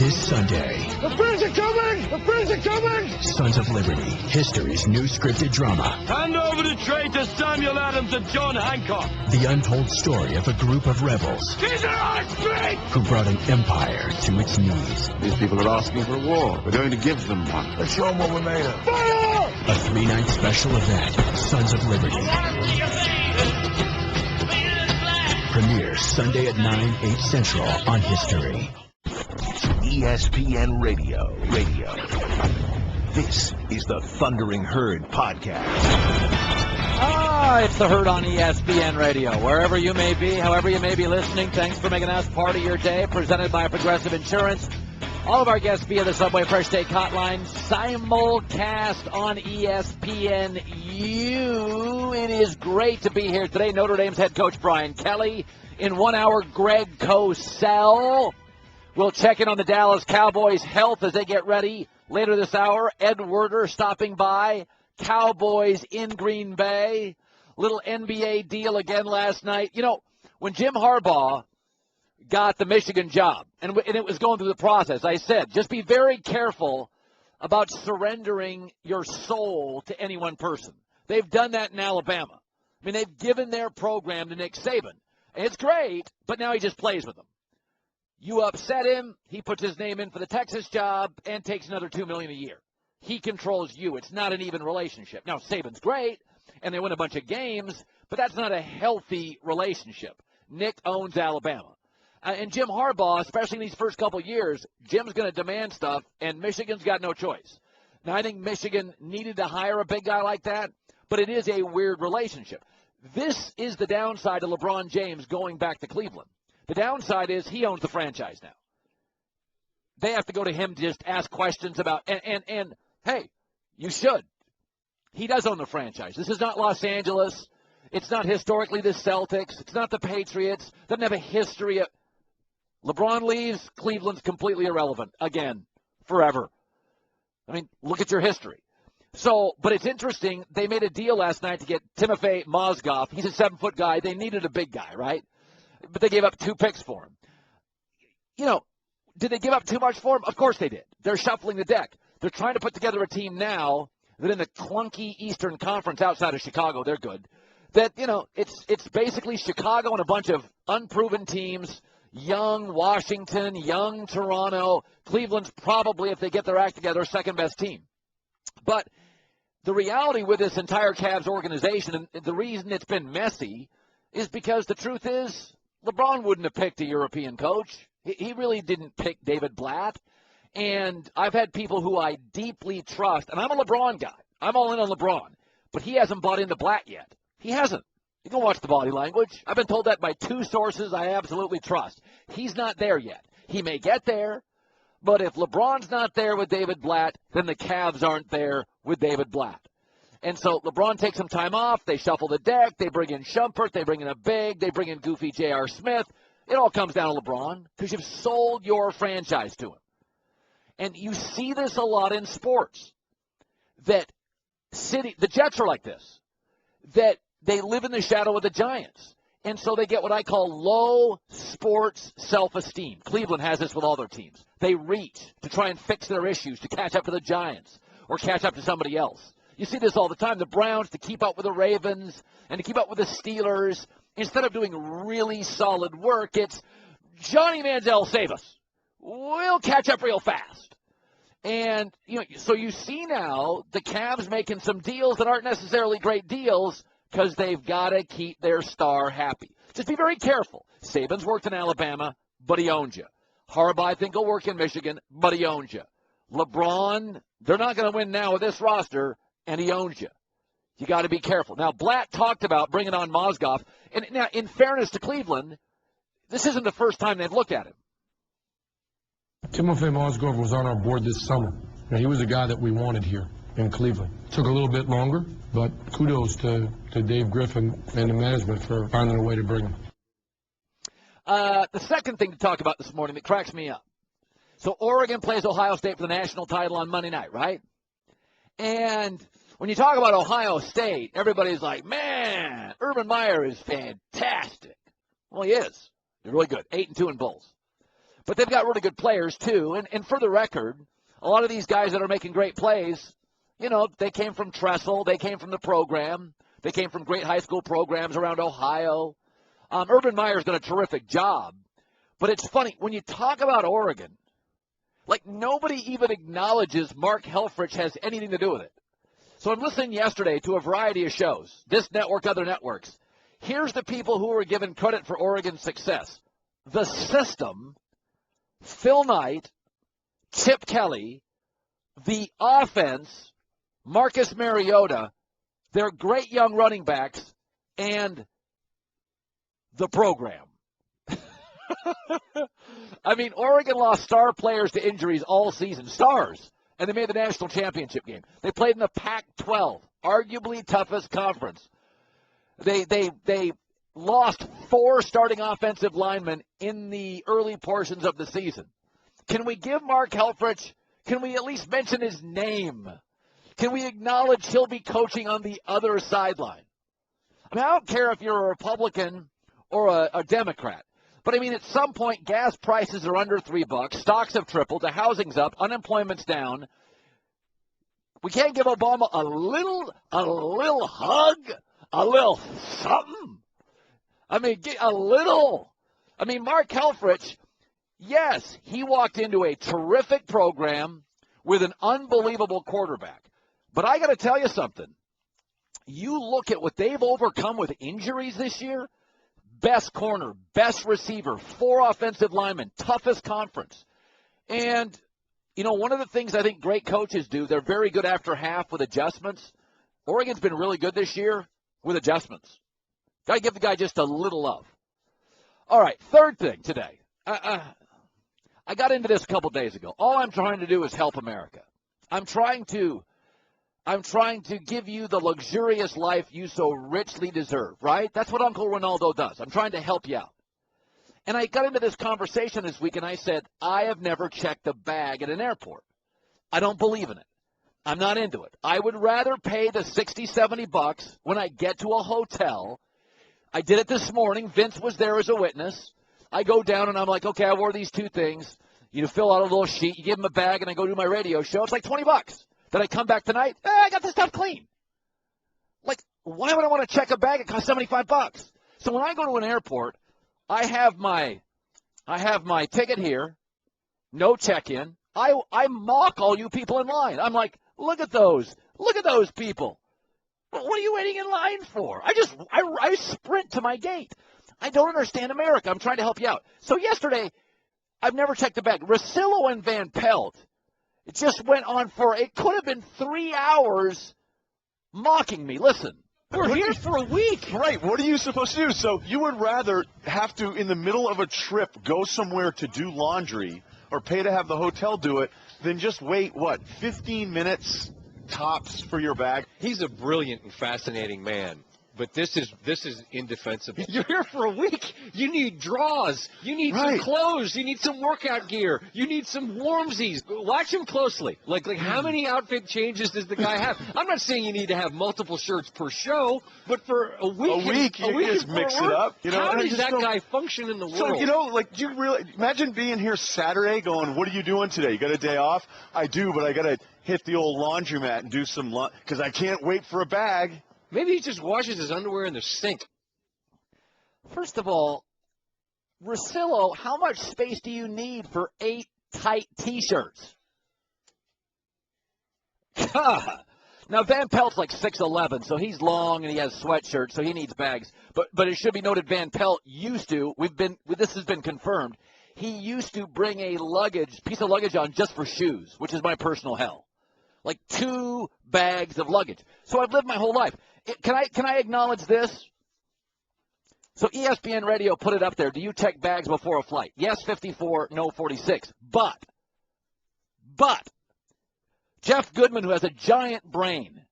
This Sunday, the Friends are coming! The Friends are coming! Sons of Liberty, history's new scripted drama. Hand over the tray to Samuel Adams and John Hancock. The untold story of a group of rebels These are our streets! who brought an empire to its knees. These people are asking for a war. We're going to give them one. Let's show them what we're made of. Fire! A 3-night special event, Sons of Liberty. Premieres Sunday at 9, 8 Central on History. ESPN Radio. This is the Thundering Herd Podcast. It's the Herd on ESPN Radio. Wherever you may be, however you may be listening, thanks for making us part of your day. Presented by Progressive Insurance. All of our guests via the Subway Fresh Take Hotline. Simulcast on ESPNU. It is great to be here today. Notre Dame's head coach Brian Kelly. In 1 hour, Greg Cosell. We'll check in on the Dallas Cowboys' health as they get ready. Later this hour, Ed Werder stopping by. Cowboys in Green Bay. Little NBA deal again last night. You know, when Jim Harbaugh got the Michigan job, and it was going through the process, I said, just be very careful about surrendering your soul to any one person. They've done that in Alabama. I mean, they've given their program to Nick Saban. And it's great, but now he just plays with them. You upset him, he puts his name in for the Texas job and takes another $2 million a year. He controls you. It's not an even relationship. Now, Saban's great, and they win a bunch of games, but that's not a healthy relationship. Nick owns Alabama. And Jim Harbaugh, especially in these first couple years, Jim's going to demand stuff, and Michigan's got no choice. Now, I think Michigan needed to hire a big guy like that, but it is a weird relationship. This is the downside of LeBron James going back to Cleveland. The downside is he owns the franchise now. They have to go to him to just ask questions about, and hey, you should. He does own the franchise. This is not Los Angeles. It's not historically the Celtics. It's not the Patriots. Doesn't have a history of. LeBron leaves, Cleveland's completely irrelevant. Again, forever. I mean, look at your history. So, but it's interesting. They made a deal last night to get Timofey Mozgov. He's a 7-foot guy. They needed a big guy, right? But they gave up 2 picks for him. You know, did they give up too much for him? Of course they did. They're shuffling the deck. They're trying to put together a team now that in the clunky Eastern Conference outside of Chicago, they're good. That, you know, it's basically Chicago and a bunch of unproven teams. Young Washington, young Toronto. Cleveland's probably, if they get their act together, second-best team. But the reality with this entire Cavs organization, and the reason it's been messy, is because the truth is LeBron wouldn't have picked a European coach. He really didn't pick David Blatt. And I've had people who I deeply trust, and I'm a LeBron guy. I'm all in on LeBron. But he hasn't bought into Blatt yet. He hasn't. You can watch the body language. I've been told that by 2 sources I absolutely trust. He's not there yet. He may get there, but if LeBron's not there with David Blatt, then the Cavs aren't there with David Blatt. And so LeBron takes some time off. They shuffle the deck. They bring in Shumpert. They bring in a big. They bring in goofy J.R. Smith. It all comes down to LeBron because you've sold your franchise to him. And you see this a lot in sports. The Jets are like this. That they live in the shadow of the Giants. And so they get what I call low sports self-esteem. Cleveland has this with all their teams. They reach to try and fix their issues, to catch up to the Giants or catch up to somebody else. You see this all the time. The Browns, to keep up with the Ravens and to keep up with the Steelers, instead of doing really solid work, it's Johnny Manziel, save us. We'll catch up real fast. And, you know, so you see now the Cavs making some deals that aren't necessarily great deals because they've got to keep their star happy. Just be very careful. Saban's worked in Alabama, but he owns you. Harbaugh, I think, will work in Michigan, but he owns you. LeBron, they're not going to win now with this roster, and he owns you. You got to be careful. Now, Blatt talked about bringing on Mozgov. And now, in fairness to Cleveland, this isn't the first time they've looked at him. Timofey Mozgov was on our board this summer. Now, he was a guy that we wanted here in Cleveland. Took a little bit longer, but kudos to Dave Griffin and the management for finding a way to bring him. The second thing to talk about this morning that cracks me up. So Oregon plays Ohio State for the national title on Monday night, right? And when you talk about Ohio State, everybody's like, man, Urban Meyer is fantastic. Well, he is. He's really good. 8-2 in bowls. But they've got really good players, too. And for the record, a lot of these guys that are making great plays, you know, they came from Tressel. They came from the program. They came from great high school programs around Ohio. Urban Meyer's done a terrific job. But it's funny, when you talk about Oregon, like nobody even acknowledges Mark Helfrich has anything to do with it. So I'm listening yesterday to a variety of shows, this network, other networks. Here's the people who were given credit for Oregon's success. The system, Phil Knight, Chip Kelly, the offense, Marcus Mariota, their great young running backs, and the program. I mean, Oregon lost star players to injuries all season, stars, and they made the national championship game. They played in the Pac-12, arguably toughest conference. They lost 4 starting offensive linemen in the early portions of the season. Can we give Mark Helfrich, can we at least mention his name? Can we acknowledge he'll be coaching on the other sideline? I mean, I don't care if you're a Republican or a Democrat. But, I mean, at some point, gas prices are under $3. Stocks have tripled. The housing's up. Unemployment's down. We can't give Obama a little hug, a little something. I mean, a little. I mean, Mark Helfrich, yes, he walked into a terrific program with an unbelievable quarterback. But I got to tell you something. You look at what they've overcome with injuries this year. Best corner, best receiver, 4 offensive linemen, toughest conference. And, you know, one of the things I think great coaches do, they're very good after half with adjustments. Oregon's been really good this year with adjustments. Got to give the guy just a little love. All right, third thing today. I got into this a couple days ago. All I'm trying to do is help America. I'm trying to give you the luxurious life you so richly deserve, right? That's what Uncle Ronaldo does. I'm trying to help you out. And I got into this conversation this week, and I said, I have never checked a bag at an airport. I don't believe in it. I'm not into it. I would rather pay the $60, $70 when I get to a hotel. I did it this morning. Vince was there as a witness. I go down, and I'm like, okay, I wore these 2 things. You fill out a little sheet. You give him a bag, and I go do my radio show. It's like $20. Then I come back tonight, I got this stuff clean. Like, why would I want to check a bag? It costs $75. So when I go to an airport, I have my ticket here, no check-in. I mock all you people in line. I'm like, look at those people. What are you waiting in line for? I sprint to my gate. I don't understand America. I'm trying to help you out. So yesterday, I've never checked the bag. Russillo and Van Pelt. It just went on for, it could have been 3 hours mocking me. Listen, we're here for a week. Right, what are you supposed to do? So you would rather have to, in the middle of a trip, go somewhere to do laundry or pay to have the hotel do it than just wait, 15 minutes tops for your bag? He's a brilliant and fascinating man. But this is indefensible. You're here for a week. You need draws. You need some clothes. You need some workout gear. You need some warmsies. Watch him closely. Like how many outfit changes does the guy have? I'm not saying you need to have multiple shirts per show, but for a week, you just mix it up. You know, how does that guy function in the world? So, you know, like, you really imagine being here Saturday going, what are you doing today? You got a day off? I do, but I got to hit the old laundromat and do some because I can't wait for a bag. Maybe he just washes his underwear in the sink. First of all, Russillo, how much space do you need for 8 tight T-shirts? Now, Van Pelt's like 6'11", so he's long and he has sweatshirts, so he needs bags. But it should be noted, Van Pelt used to, this has been confirmed, he used to bring a piece of luggage on just for shoes, which is my personal hell. Like 2 bags of luggage. So I've lived my whole life. Can I acknowledge this? So ESPN Radio put it up there. Do you check bags before a flight? Yes, 54, no, 46. But Jeff Goodman, who has a giant brain,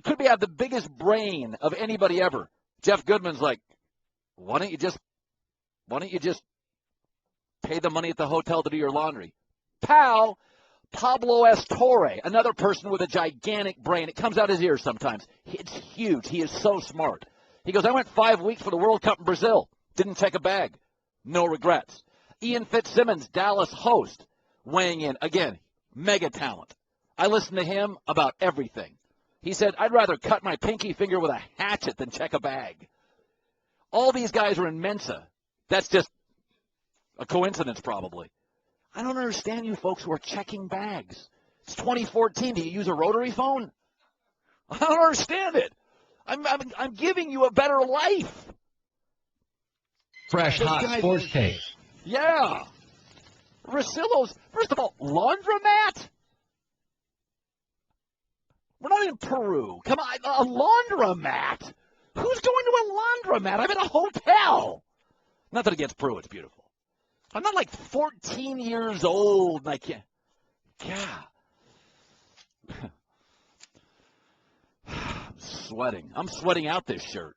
could have the biggest brain of anybody ever. Jeff Goodman's like, why don't you just pay the money at the hotel to do your laundry? Pal. Pablo Estore, another person with a gigantic brain. It comes out his ears sometimes. It's huge. He is so smart. He goes, I went 5 weeks for the World Cup in Brazil. Didn't check a bag. No regrets. Ian Fitzsimmons, Dallas host, weighing in. Again, mega talent. I listen to him about everything. He said, I'd rather cut my pinky finger with a hatchet than check a bag. All these guys are in Mensa. That's just a coincidence, probably. I don't understand you folks who are checking bags. It's 2014. Do you use a rotary phone? I don't understand it. I'm giving you a better life. Fresh, hot sports takes. Yeah. Russillo's, first of all, laundromat? We're not in Peru. Come on, a laundromat? Who's going to a laundromat? I'm in a hotel. Nothing against Peru. It's beautiful. I'm not like 14 years old and I can't. Yeah. I'm sweating. I'm sweating out this shirt.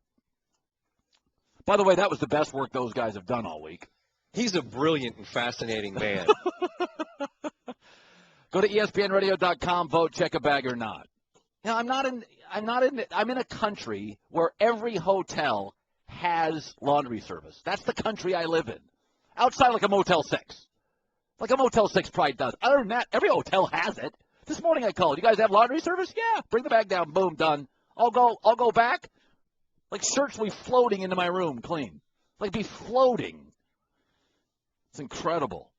By the way, that was the best work those guys have done all week. He's a brilliant and fascinating man. Go to ESPNradio.com, vote, check a bag or not. Now, I'm in a country where every hotel has laundry service. That's the country I live in. Outside like a Motel 6. Like a Motel 6 probably does. Other than that, every hotel has it. This morning I called. You guys have laundry service? Yeah. Bring the bag down. Boom, done. I'll go back. Like shirts will be floating into my room clean. Like be floating. It's incredible.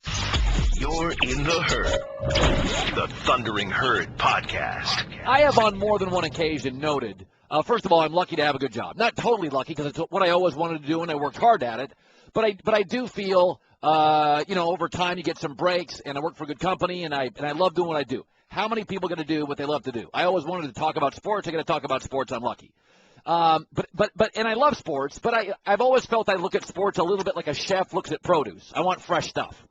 You're in the herd. The Thundering Herd Podcast. I have on more than one occasion noted, first of all, I'm lucky to have a good job. Not totally lucky because it's what I always wanted to do and I worked hard at it. But I do feel, over time you get some breaks and I work for a good company and I love doing what I do. How many people are going to do what they love to do? I always wanted to talk about sports. I got to talk about sports. I'm lucky. But I love sports, but I've always felt I look at sports a little bit like a chef looks at produce. I want fresh stuff.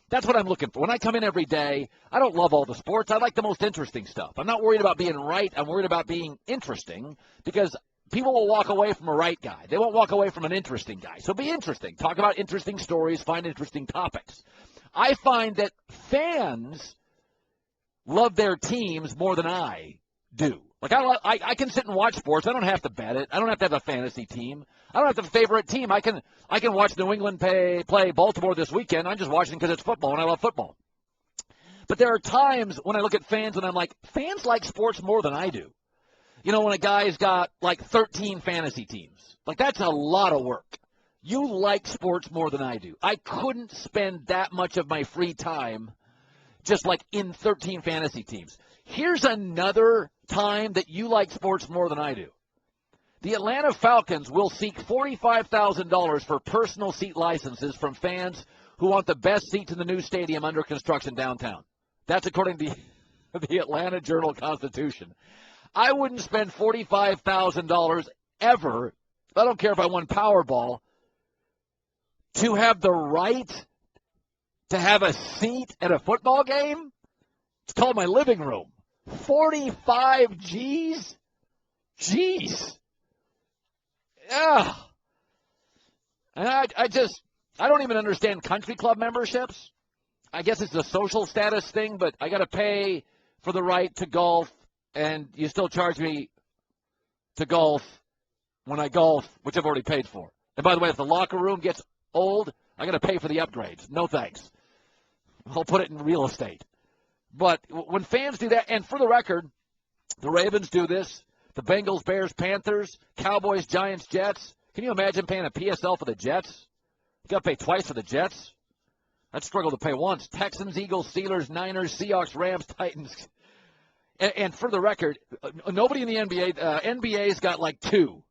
That's what I'm looking for. When I come in every day, I don't love all the sports. I like the most interesting stuff. I'm not worried about being right. I'm worried about being interesting because people will walk away from a right guy. They won't walk away from an interesting guy. So be interesting. Talk about interesting stories. Find interesting topics. I find that fans love their teams more than I do. Like I can sit and watch sports. I don't have to bet it. I don't have to have a fantasy team. I don't have to have a favorite team. I can watch New England play Baltimore this weekend. I'm just watching because it's football and I love football. But there are times when I look at fans and I'm like, fans like sports more than I do. When a guy's got like 13 fantasy teams, like that's a lot of work. You like sports more than I do. I couldn't spend that much of my free time just like in 13 fantasy teams. Here's another time that you like sports more than I do. The Atlanta Falcons will seek $45,000 for personal seat licenses from fans who want the best seats in the new stadium under construction downtown. That's according to the Atlanta Journal-Constitution. I wouldn't spend $45,000 ever, I don't care if I won Powerball, to have the right to have a seat at a football game. It's called my living room. 45 G's? Jeez. Yeah. And I don't even understand country club memberships. I guess it's a social status thing, but I got to pay for the right to golf, and you still charge me to golf when I golf, which I've already paid for. And by the way, if the locker room gets old, I got to pay for the upgrades. No thanks. I'll put it in real estate. But when fans do that, and for the record, the Ravens do this, the Bengals, Bears, Panthers, Cowboys, Giants, Jets. Can you imagine paying a PSL for the Jets? You got to pay twice for the Jets. I'd struggle to pay once. Texans, Eagles, Steelers, Niners, Seahawks, Rams, Titans. And for the record, nobody in the NBA, NBA's got like two.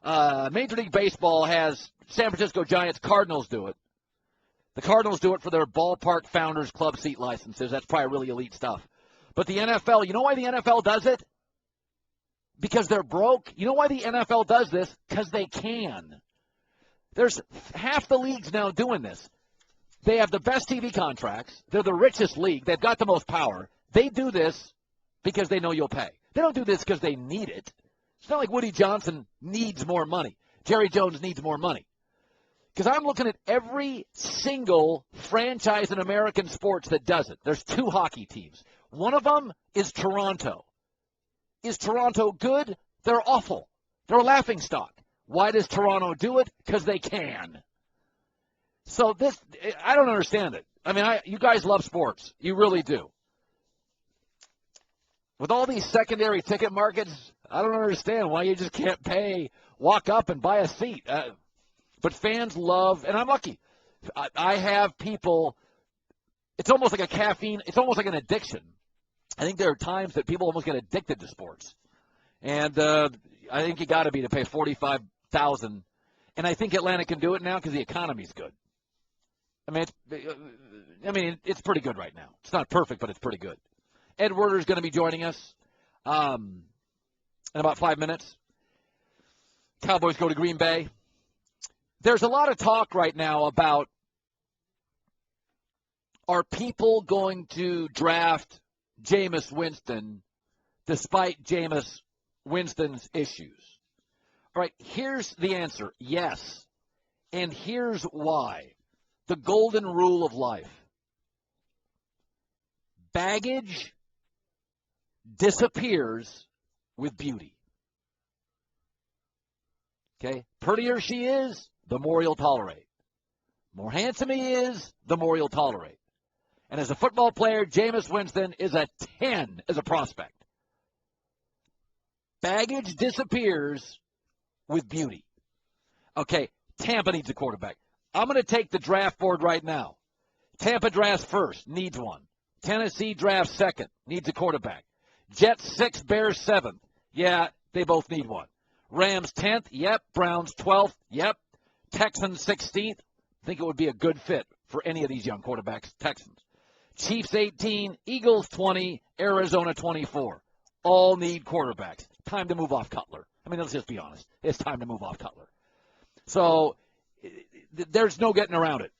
Major League Baseball has San Francisco Giants, Cardinals do it. The Cardinals do it for their ballpark founders club seat licenses. That's probably really elite stuff. But the NFL, you know why the NFL does it? Because they're broke. You know why the NFL does this? Because they can. There's half the leagues now doing this. They have the best TV contracts. They're the richest league. They've got the most power. They do this because they know you'll pay. They don't do this because they need it. It's not like Woody Johnson needs more money. Jerry Jones needs more money. Because I'm looking at every single franchise in American sports that does it. There's two hockey teams. One of them is Toronto. Is Toronto good? They're awful. They're a laughingstock. Why does Toronto do it? Because they can. So I don't understand it. I mean, you guys love sports. You really do. With all these secondary ticket markets, I don't understand why you just can't walk up and buy a seat. But fans love, and I'm lucky. I have people, it's almost like it's almost like an addiction. I think there are times that people almost get addicted to sports. And I think you got to pay $45,000. And I think Atlanta can do it now because the economy's good. I mean, it's pretty good right now. It's not perfect, but it's pretty good. Ed Werder's going to be joining us in about 5 minutes. Cowboys go to Green Bay. There's a lot of talk right now about, are people going to draft Jameis Winston despite Jameis Winston's issues? All right, here's the answer. Yes. And here's why. The golden rule of life. Baggage disappears with beauty. Okay? Prettier she is, the more you'll tolerate. More handsome he is, the more you'll tolerate. And as a football player, Jameis Winston is a 10 as a prospect. Baggage disappears with beauty. Okay, Tampa needs a quarterback. I'm going to take the draft board right now. Tampa drafts first, needs one. Tennessee drafts second, needs a quarterback. Jets 6th, Bears 7th. Yeah, they both need one. Rams 10th, yep. Browns 12th, yep. Texans 16th. I think it would be a good fit for any of these young quarterbacks, Texans. Chiefs 18, Eagles 20, Arizona 24. All need quarterbacks. Time to move off Cutler. I mean, let's just be honest. It's time to move off Cutler. So there's no getting around it.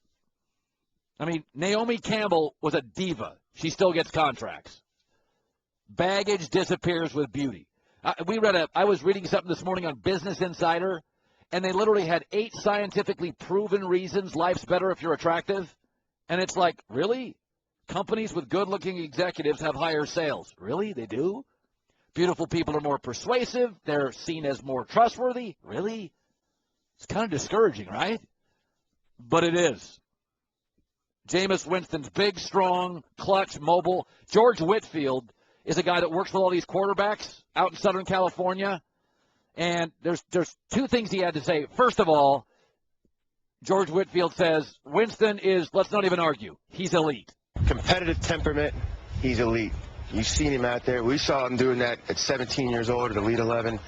I mean, Naomi Campbell was a diva. She still gets contracts. Baggage disappears with beauty. I was reading something this morning on Business Insider, and they literally had 8 scientifically proven reasons life's better if you're attractive. And it's like, really? Companies with good-looking executives have higher sales. Really? They do? Beautiful people are more persuasive. They're seen as more trustworthy. Really? It's kind of discouraging, right? But it is. Jameis Winston's big, strong, clutch, mobile. George Whitfield is a guy that works with all these quarterbacks out in Southern California. And there's 2 things he had to say. First of all, George Whitfield says, Winston is, let's not even argue, he's elite. Competitive temperament, he's elite. You've seen him out there. We saw him doing that at 17 years old at Elite 11,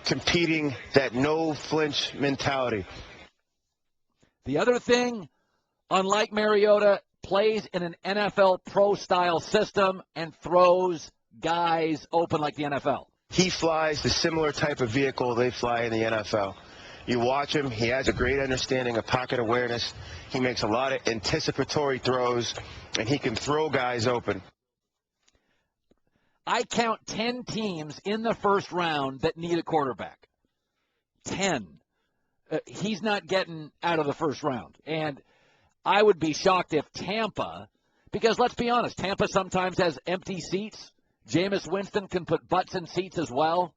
competing, that no-flinch mentality. The other thing, unlike Mariota, plays in an NFL pro-style system and throws guys open like the NFL. He flies the similar type of vehicle they fly in the NFL. You watch him, he has a great understanding of pocket awareness. He makes a lot of anticipatory throws, and he can throw guys open. I count 10 teams in the first round that need a quarterback. 10. He's not getting out of the first round. And I would be shocked if Tampa, because let's be honest, Tampa sometimes has empty seats. Jameis Winston can put butts in seats as well.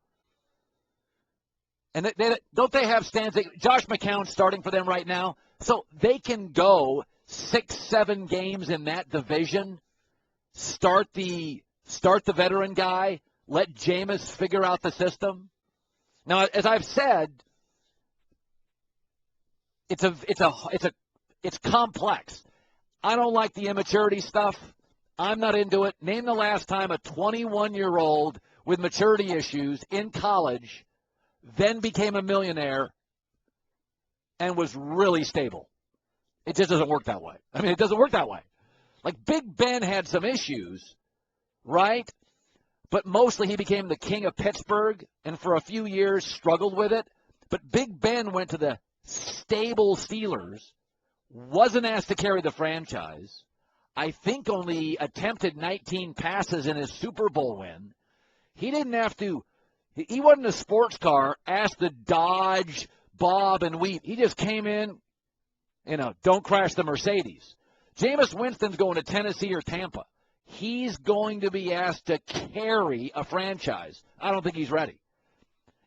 And don't they have stands? Josh McCown's starting for them right now. So they can go 6-7 games in that division, start the veteran guy, let Jameis figure out the system. Now, as I've said, it's complex. I don't like the immaturity stuff. I'm not into it. Name the last time a 21-year-old with maturity issues in college then became a millionaire and was really stable. It just doesn't work that way. I mean, it doesn't work that way. Like Big Ben had some issues, right? But mostly he became the king of Pittsburgh and for a few years struggled with it. But Big Ben went to the stable Steelers, wasn't asked to carry the franchise. I think only attempted 19 passes in his Super Bowl win. He didn't have to. He wasn't a sports car asked to dodge, bob, and weave. He just came in, don't crash the Mercedes. Jameis Winston's going to Tennessee or Tampa. He's going to be asked to carry a franchise. I don't think he's ready.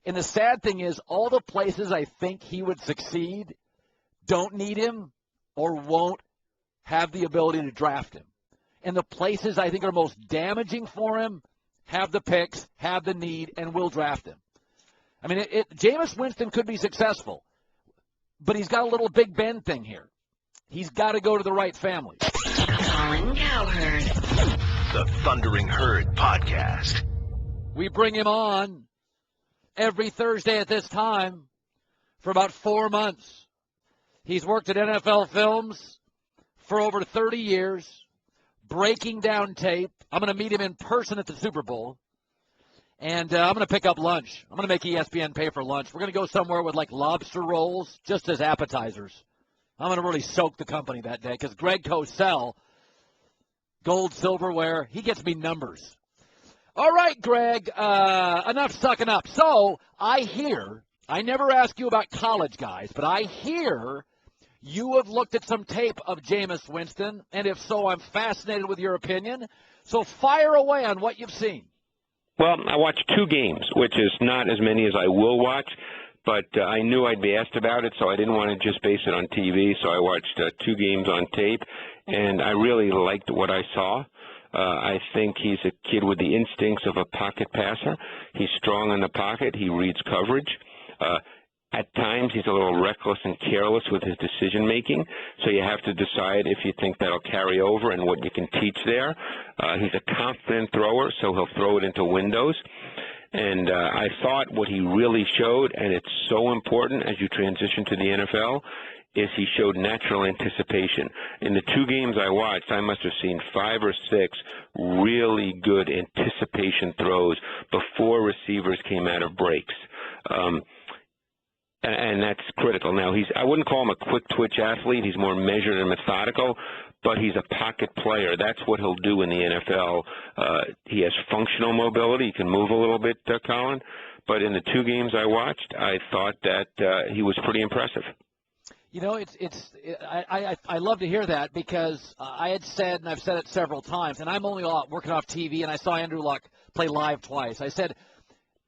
And the sad thing is, all the places I think he would succeed don't need him. or won't have the ability to draft him. And the places I think are most damaging for him have the picks, have the need, and will draft him. I mean, Jameis Winston could be successful, but he's got a little Big Ben thing here. He's got to go to the right family. Colin Cowherd. The Thundering Herd Podcast. We bring him on every Thursday at this time for about 4 months. He's worked at NFL Films for over 30 years, breaking down tape. I'm going to meet him in person at the Super Bowl, and I'm going to pick up lunch. I'm going to make ESPN pay for lunch. We're going to go somewhere with, like, lobster rolls just as appetizers. I'm going to really soak the company that day because Greg Cosell, gold, silverware, he gets me numbers. All right, Greg, enough sucking up. So I never ask you about college guys, but I hear you have looked at some tape of Jameis Winston, and if so, I'm fascinated with your opinion. So fire away on what you've seen. Well, I watched 2 games, which is not as many as I will watch, but I knew I'd be asked about it, so I didn't want to just base it on TV, so I watched 2 games on tape, and I really liked what I saw. I think he's a kid with the instincts of a pocket passer. He's strong in the pocket. He reads coverage. At times, he's a little reckless and careless with his decision-making, so you have to decide if you think that'll carry over and what you can teach there. He's a confident thrower, so he'll throw it into windows. And I thought what he really showed, and it's so important as you transition to the NFL, is he showed natural anticipation. In the 2 games I watched, I must have seen 5 or 6 really good anticipation throws before receivers came out of breaks. And that's critical. Now, I wouldn't call him a quick-twitch athlete. He's more measured and methodical, but he's a pocket player. That's what he'll do in the NFL. He has functional mobility. He can move a little bit, Colin. But in the 2 games I watched, I thought that he was pretty impressive. You know, I love to hear that because I had said, and I've said it several times, and I'm only working off TV, and I saw Andrew Luck play live twice. I said,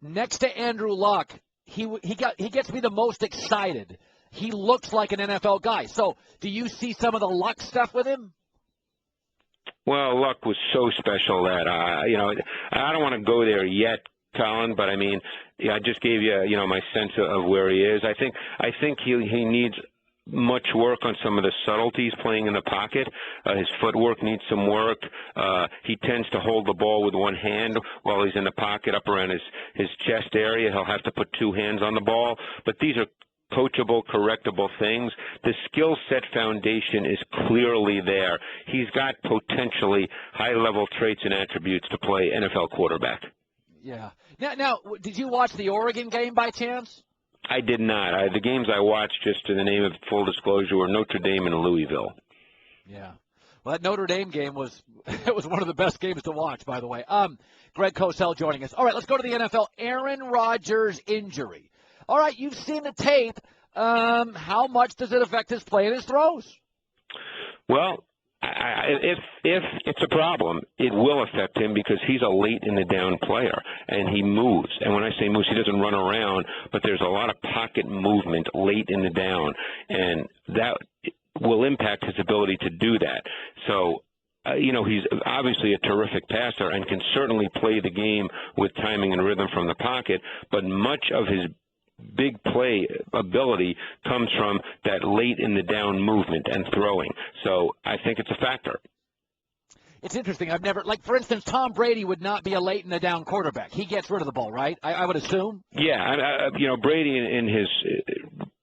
next to Andrew Luck, he gets me the most excited. He looks like an NFL guy. So do you see some of the Luck stuff with him? Well, Luck was so special that, I don't want to go there yet, Colin, but I mean, I just gave you, my sense of where he is. I think he needs much work on some of the subtleties playing in the pocket. His footwork needs some work. He tends to hold the ball with one hand while he's in the pocket up around his chest area. He'll have to put 2 hands on the ball. But these are coachable, correctable things. The skill set foundation is clearly there. He's got potentially high-level traits and attributes to play NFL quarterback. Yeah. Now, did you watch the Oregon game by chance? I did not. The games I watched, just in the name of full disclosure, were Notre Dame and Louisville. Yeah. Well, that Notre Dame game was one of the best games to watch, by the way. Greg Cosell joining us. All right, let's go to the NFL. Aaron Rodgers' injury. All right, you've seen the tape. How much does it affect his play and his throws? Well, if it's a problem, it will affect him because he's a late in the down player and he moves. And when I say moves, he doesn't run around, but there's a lot of pocket movement late in the down, and that will impact his ability to do that. So, he's obviously a terrific passer and can certainly play the game with timing and rhythm from the pocket, but much of his big play ability comes from that late in the down movement and throwing. So I think it's a factor. It's interesting. For instance, Tom Brady would not be a late in the down quarterback. He gets rid of the ball, right? I would assume. Yeah, Brady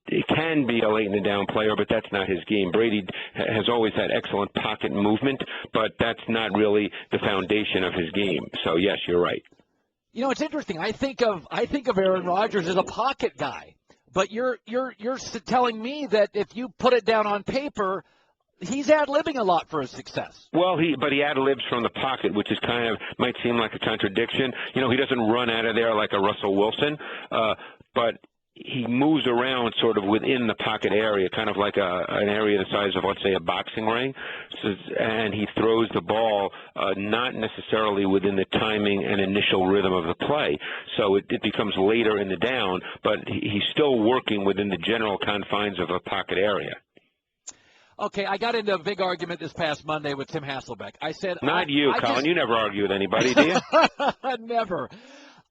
it can be a late in the down player, but that's not his game. Brady has always had excellent pocket movement, but that's not really the foundation of his game. So yes, you're right. It's interesting. I think of Aaron Rodgers as a pocket guy, but you're telling me that if you put it down on paper, he's ad-libbing a lot for his success. Well, he ad-libs from the pocket, which is might seem like a contradiction. He doesn't run out of there like a Russell Wilson, but he moves around sort of within the pocket area, kind of like an area the size of, let's say, a boxing ring, and he throws the ball not necessarily within the timing and initial rhythm of the play. So it becomes later in the down, but he's still working within the general confines of a pocket area. Okay, I got into a big argument this past Monday with Tim Hasselbeck. I said, Not you, Colin. You never argue with anybody, do you? Never.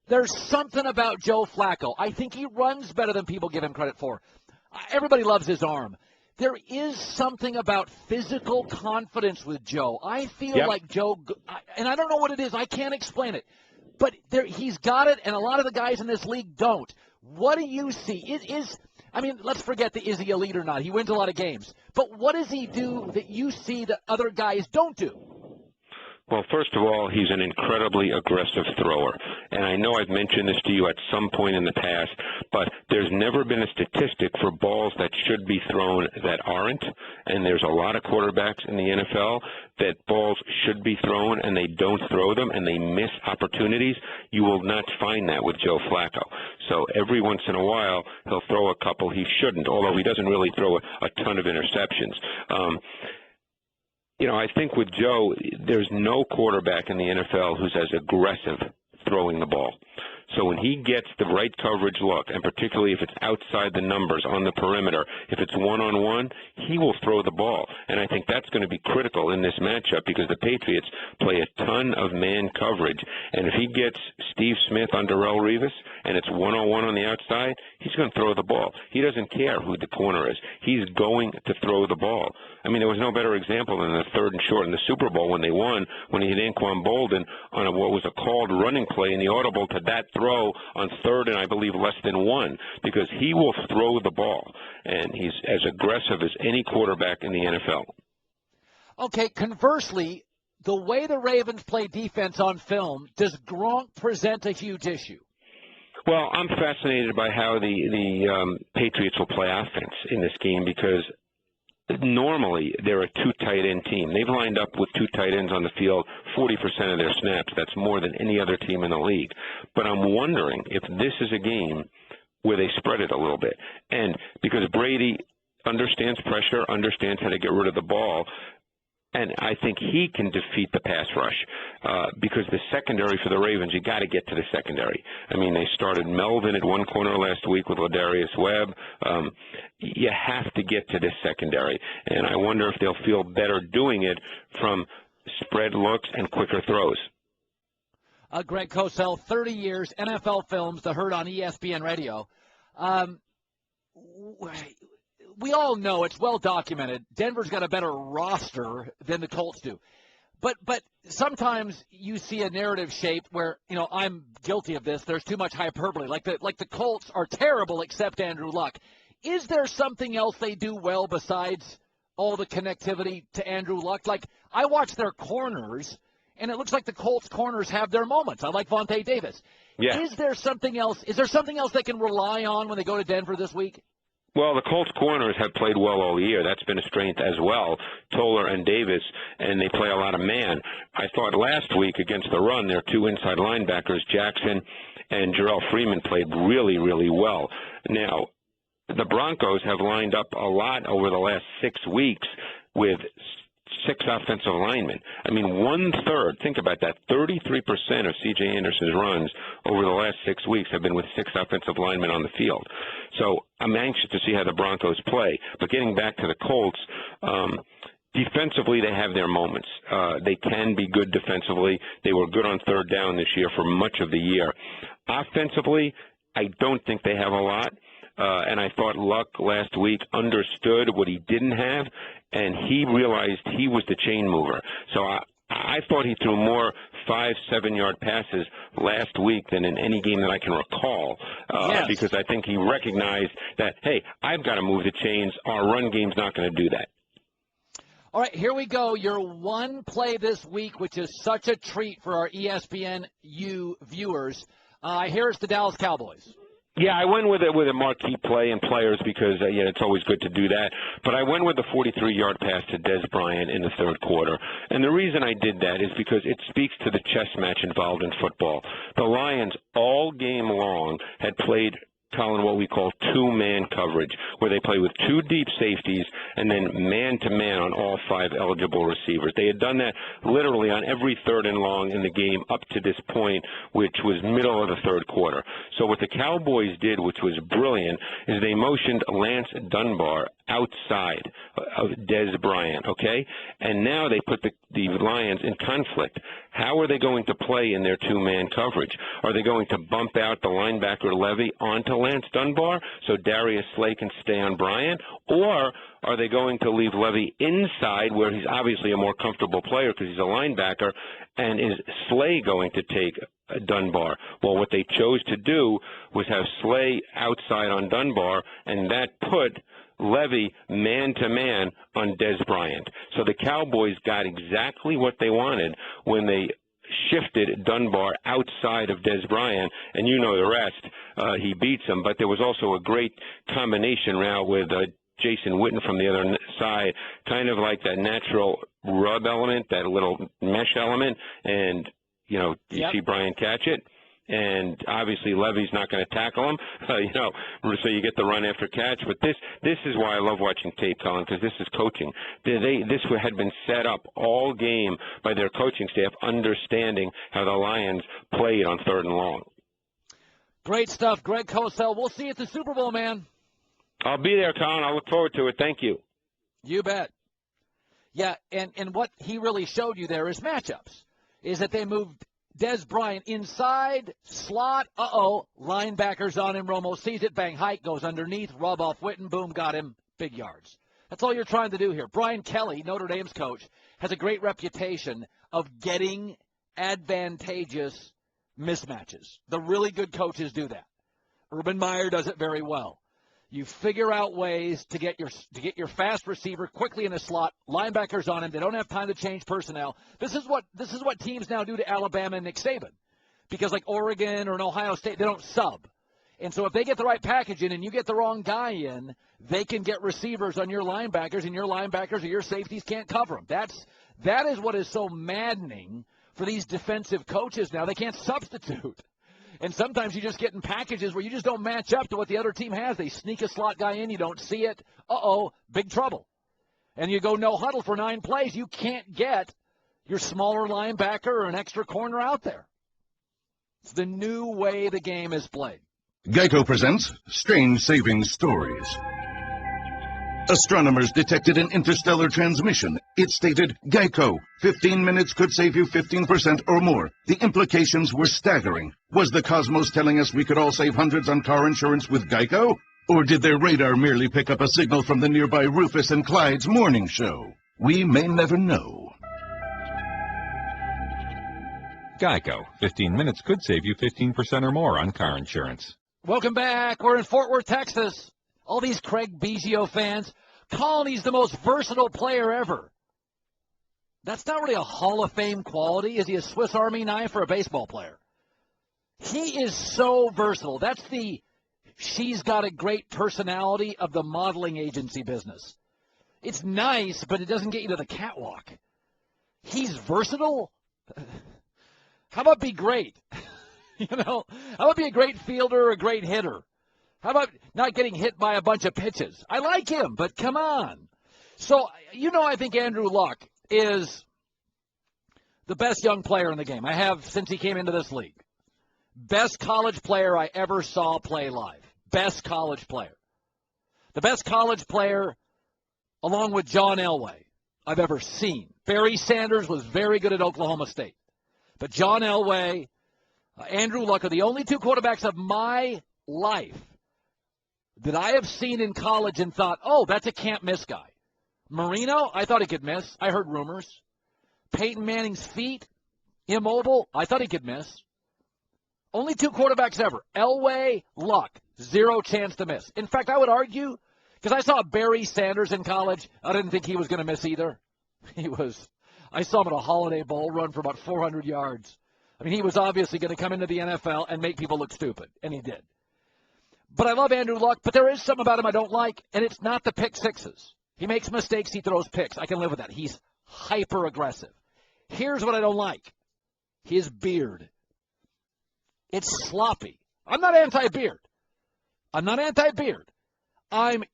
There's something about Joe Flacco. I think he runs better than people give him credit for. Everybody loves his arm. There is something about physical confidence with Joe. I feel like Joe, and I don't know what it is. I can't explain it. But he's got it, and a lot of the guys in this league don't. What do you see? I mean, let's forget is he elite or not. He wins a lot of games. But what does he do that you see that other guys don't do? Well, first of all, he's an incredibly aggressive thrower. And I know I've mentioned this to you at some point in the past, but there's never been a statistic for balls that should be thrown that aren't. And there's a lot of quarterbacks in the NFL that balls should be thrown and they don't throw them and they miss opportunities. You will not find that with Joe Flacco. So every once in a while, he'll throw a couple he shouldn't, although he doesn't really throw a ton of interceptions. I think with Joe, there's no quarterback in the NFL who's as aggressive throwing the ball. So when he gets the right coverage look, and particularly if it's outside the numbers on the perimeter, if it's one-on-one, he will throw the ball. And I think that's going to be critical in this matchup because the Patriots play a ton of man coverage. And if he gets Steve Smith on Darrelle Revis and it's one-on-one on the outside, he's going to throw the ball. He doesn't care who the corner is. He's going to throw the ball. I mean, there was no better example than the 3rd and short in the Super Bowl when they won, when he hit Anquan Bolden on what was a called running play in the audible to that throw on 3rd and I believe less than 1, because he will throw the ball, and he's as aggressive as any quarterback in the NFL. Okay, conversely, the way the Ravens play defense on film, does Gronk present a huge issue? Well, I'm fascinated by how the Patriots will play offense in this game because normally they're a 2 tight end team. They've lined up with 2 tight ends on the field 40% of their snaps. That's more than any other team in the league. But I'm wondering if this is a game where they spread it a little bit. And because Brady understands pressure, understands how to get rid of the ball, and I think he can defeat the pass rush because the secondary for the Ravens, you got to get to the secondary. I mean, they started Melvin at one corner last week with Ladarius Webb. You have to get to this secondary, and I wonder if they'll feel better doing it from spread looks and quicker throws. Greg Cosell, 30 years, NFL Films, the Herd on ESPN Radio. We all know, it's well documented, Denver's got a better roster than the Colts do. But sometimes you see a narrative shape where, I'm guilty of this, there's too much hyperbole. Like the Colts are terrible except Andrew Luck. Is there something else they do well besides all the connectivity to Andrew Luck? Like, I watch their corners, and it looks like the Colts corners have their moments. I like Vontae Davis. Yeah. Is there something else they can rely on when they go to Denver this week? Well, the Colts corners have played well all year. That's been a strength as well, Toller and Davis, and they play a lot of man. I thought last week against the run, their 2 inside linebackers, Jackson and Jarrell Freeman, played really, really well. Now, the Broncos have lined up a lot over the last 6 weeks with 6 offensive linemen. I mean, 1/3, think about that, 33% of C.J. Anderson's runs over the last 6 weeks have been with 6 offensive linemen on the field. So I'm anxious to see how the Broncos play. But getting back to the Colts, defensively they have their moments. They can be good defensively. They were good on 3rd down this year for much of the year. Offensively, I don't think they have a lot. And I thought Luck last week understood what he didn't have, and he realized he was the chain mover. So I thought he threw more 5-7-yard passes last week than in any game that I can recall, because I think he recognized that, hey, I've got to move the chains. Our run game's not going to do that. All right, here we go. Your one play this week, which is such a treat for our ESPNU viewers. Here's the Dallas Cowboys. Yeah, I went with a marquee play and players because it's always good to do that. But I went with the 43-yard pass to Dez Bryant in the 3rd quarter. And the reason I did that is because it speaks to the chess match involved in football. The Lions all game long had played Colin, what we call two-man coverage, where they play with two deep safeties and then man-to-man on all 5 eligible receivers. They had done that literally on every 3rd and long in the game up to this point, which was middle of the 3rd quarter. So what the Cowboys did, which was brilliant, is they motioned Lance Dunbar outside of Dez Bryant, okay? And now they put the Lions in conflict. How are they going to play in their two-man coverage? Are they going to bump out the linebacker Levy onto Lance Dunbar so Darius Slay can stay on Bryant? Or are they going to leave Levy inside where he's obviously a more comfortable player because he's a linebacker, and is Slay going to take Dunbar? Well, what they chose to do was have Slay outside on Dunbar, and that put Levy man-to-man on Dez Bryant. So the Cowboys got exactly what they wanted when they shifted Dunbar outside of Dez Bryant, and you know the rest. He beats him, but there was also a great combination route with Jason Witten from the other side, kind of like that natural rub element, that little mesh element, and, you know, you see Bryant catch it. And obviously Levy's not going to tackle him, so you get the run after catch. But this is why I love watching tape, Colin, because this is coaching. This had been set up all game by their coaching staff, understanding how the Lions played on 3rd and long. Great stuff, Greg Cosell. We'll see you at the Super Bowl, man. I'll be there, Colin. I look forward to it. Thank you. You bet. Yeah, and what he really showed you there is matchups, is that they moved Dez Bryant inside, slot, linebackers on him, Romo sees it, bang, height, goes underneath, rub off Witten, boom, got him, big yards. That's all you're trying to do here. Brian Kelly, Notre Dame's coach, has a great reputation of getting advantageous mismatches. The really good coaches do that. Urban Meyer does it very well. You figure out ways to get your fast receiver quickly in a slot, linebackers on him. They don't have time to change personnel. This is what teams now do to Alabama and Nick Saban, because like Oregon or an Ohio State, they don't sub. And so if they get the right package in and you get the wrong guy in, they can get receivers on your linebackers, and your linebackers or your safeties can't cover them. That is what is so maddening for these defensive coaches now. They can't substitute. And sometimes you just get in packages where you just don't match up to what the other team has. They sneak a slot guy in, you don't see it. Big trouble. And you go no huddle for 9 plays. You can't get your smaller linebacker or an extra corner out there. It's the new way the game is played. Geico presents Strange Saving Stories. Astronomers detected an interstellar transmission. It stated, Geico, 15 minutes could save you 15% or more. The implications were staggering. Was the cosmos telling us we could all save hundreds on car insurance with Geico? Or did their radar merely pick up a signal from the nearby Rufus and Clyde's morning show? We may never know. Geico, 15 minutes could save you 15% or more on car insurance. Welcome back. We're in Fort Worth, Texas. All these Craig Biggio fans calling he's the most versatile player ever. That's not really a Hall of Fame quality. Is he a Swiss Army knife or a baseball player? He is so versatile. That's the she's got a great personality of the modeling agency business. It's nice, but it doesn't get you to the catwalk. He's versatile? How about be great? How about be a great fielder or a great hitter? How about not getting hit by a bunch of pitches? I like him, but come on. So, I think Andrew Luck is the best young player in the game. I have since he came into this league. Best college player I ever saw play live. Best college player. The best college player, along with John Elway, I've ever seen. Barry Sanders was very good at Oklahoma State. But John Elway, Andrew Luck are the only 2 quarterbacks of my life that I have seen in college and thought, that's a can't-miss guy. Marino, I thought he could miss. I heard rumors. Peyton Manning's feet, immobile, I thought he could miss. Only 2 quarterbacks ever. Elway, Luck, 0 chance to miss. In fact, I would argue, because I saw Barry Sanders in college, I didn't think he was going to miss either. I saw him at a Holiday Bowl run for about 400 yards. I mean, he was obviously going to come into the NFL and make people look stupid, and he did. But I love Andrew Luck, but there is something about him I don't like, and it's not the pick sixes. He makes mistakes, he throws picks. I can live with that. He's hyper-aggressive. Here's what I don't like. His beard. It's sloppy. I'm not anti-beard. I'm not anti-Beard.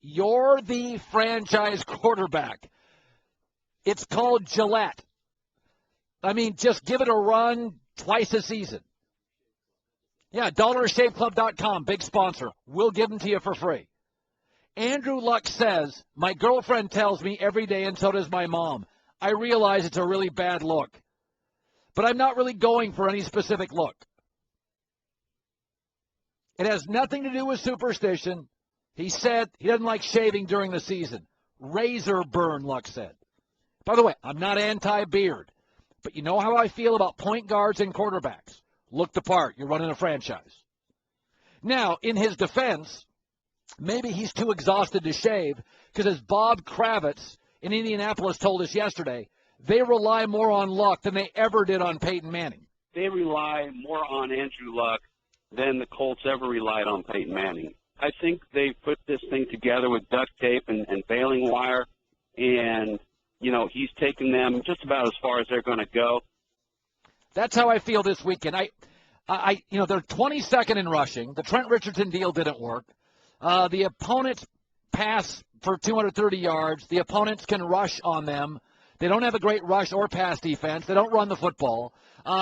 You're the franchise quarterback. It's called Gillette. I mean, just give it a run twice a season. Yeah, dollarshaveclub.com, big sponsor. We'll give them to you for free. Andrew Luck says, my girlfriend tells me every day, and so does my mom. I realize it's a really bad look. But I'm not really going for any specific look. It has nothing to do with superstition. He said he doesn't like shaving during the season. Razor burn, Luck said. By the way, I'm not anti-Beard. But you know how I feel about point guards and quarterbacks. Look the part. You're running a franchise. Now, in his defense, maybe he's too exhausted to shave because as Bob Kravitz in Indianapolis told us yesterday, they rely more on Luck than they ever did on Peyton Manning. They rely more on Andrew Luck than the Colts ever relied on Peyton Manning. I think they put this thing together with duct tape and baling wire, and, you know, he's taken them just about as far as they're going to go. That's how I feel this weekend. You know, they're 22nd in rushing. The Trent Richardson deal didn't work. The opponents pass for 230 yards. The opponents can rush on them. They don't have a great rush or pass defense. They don't run the football.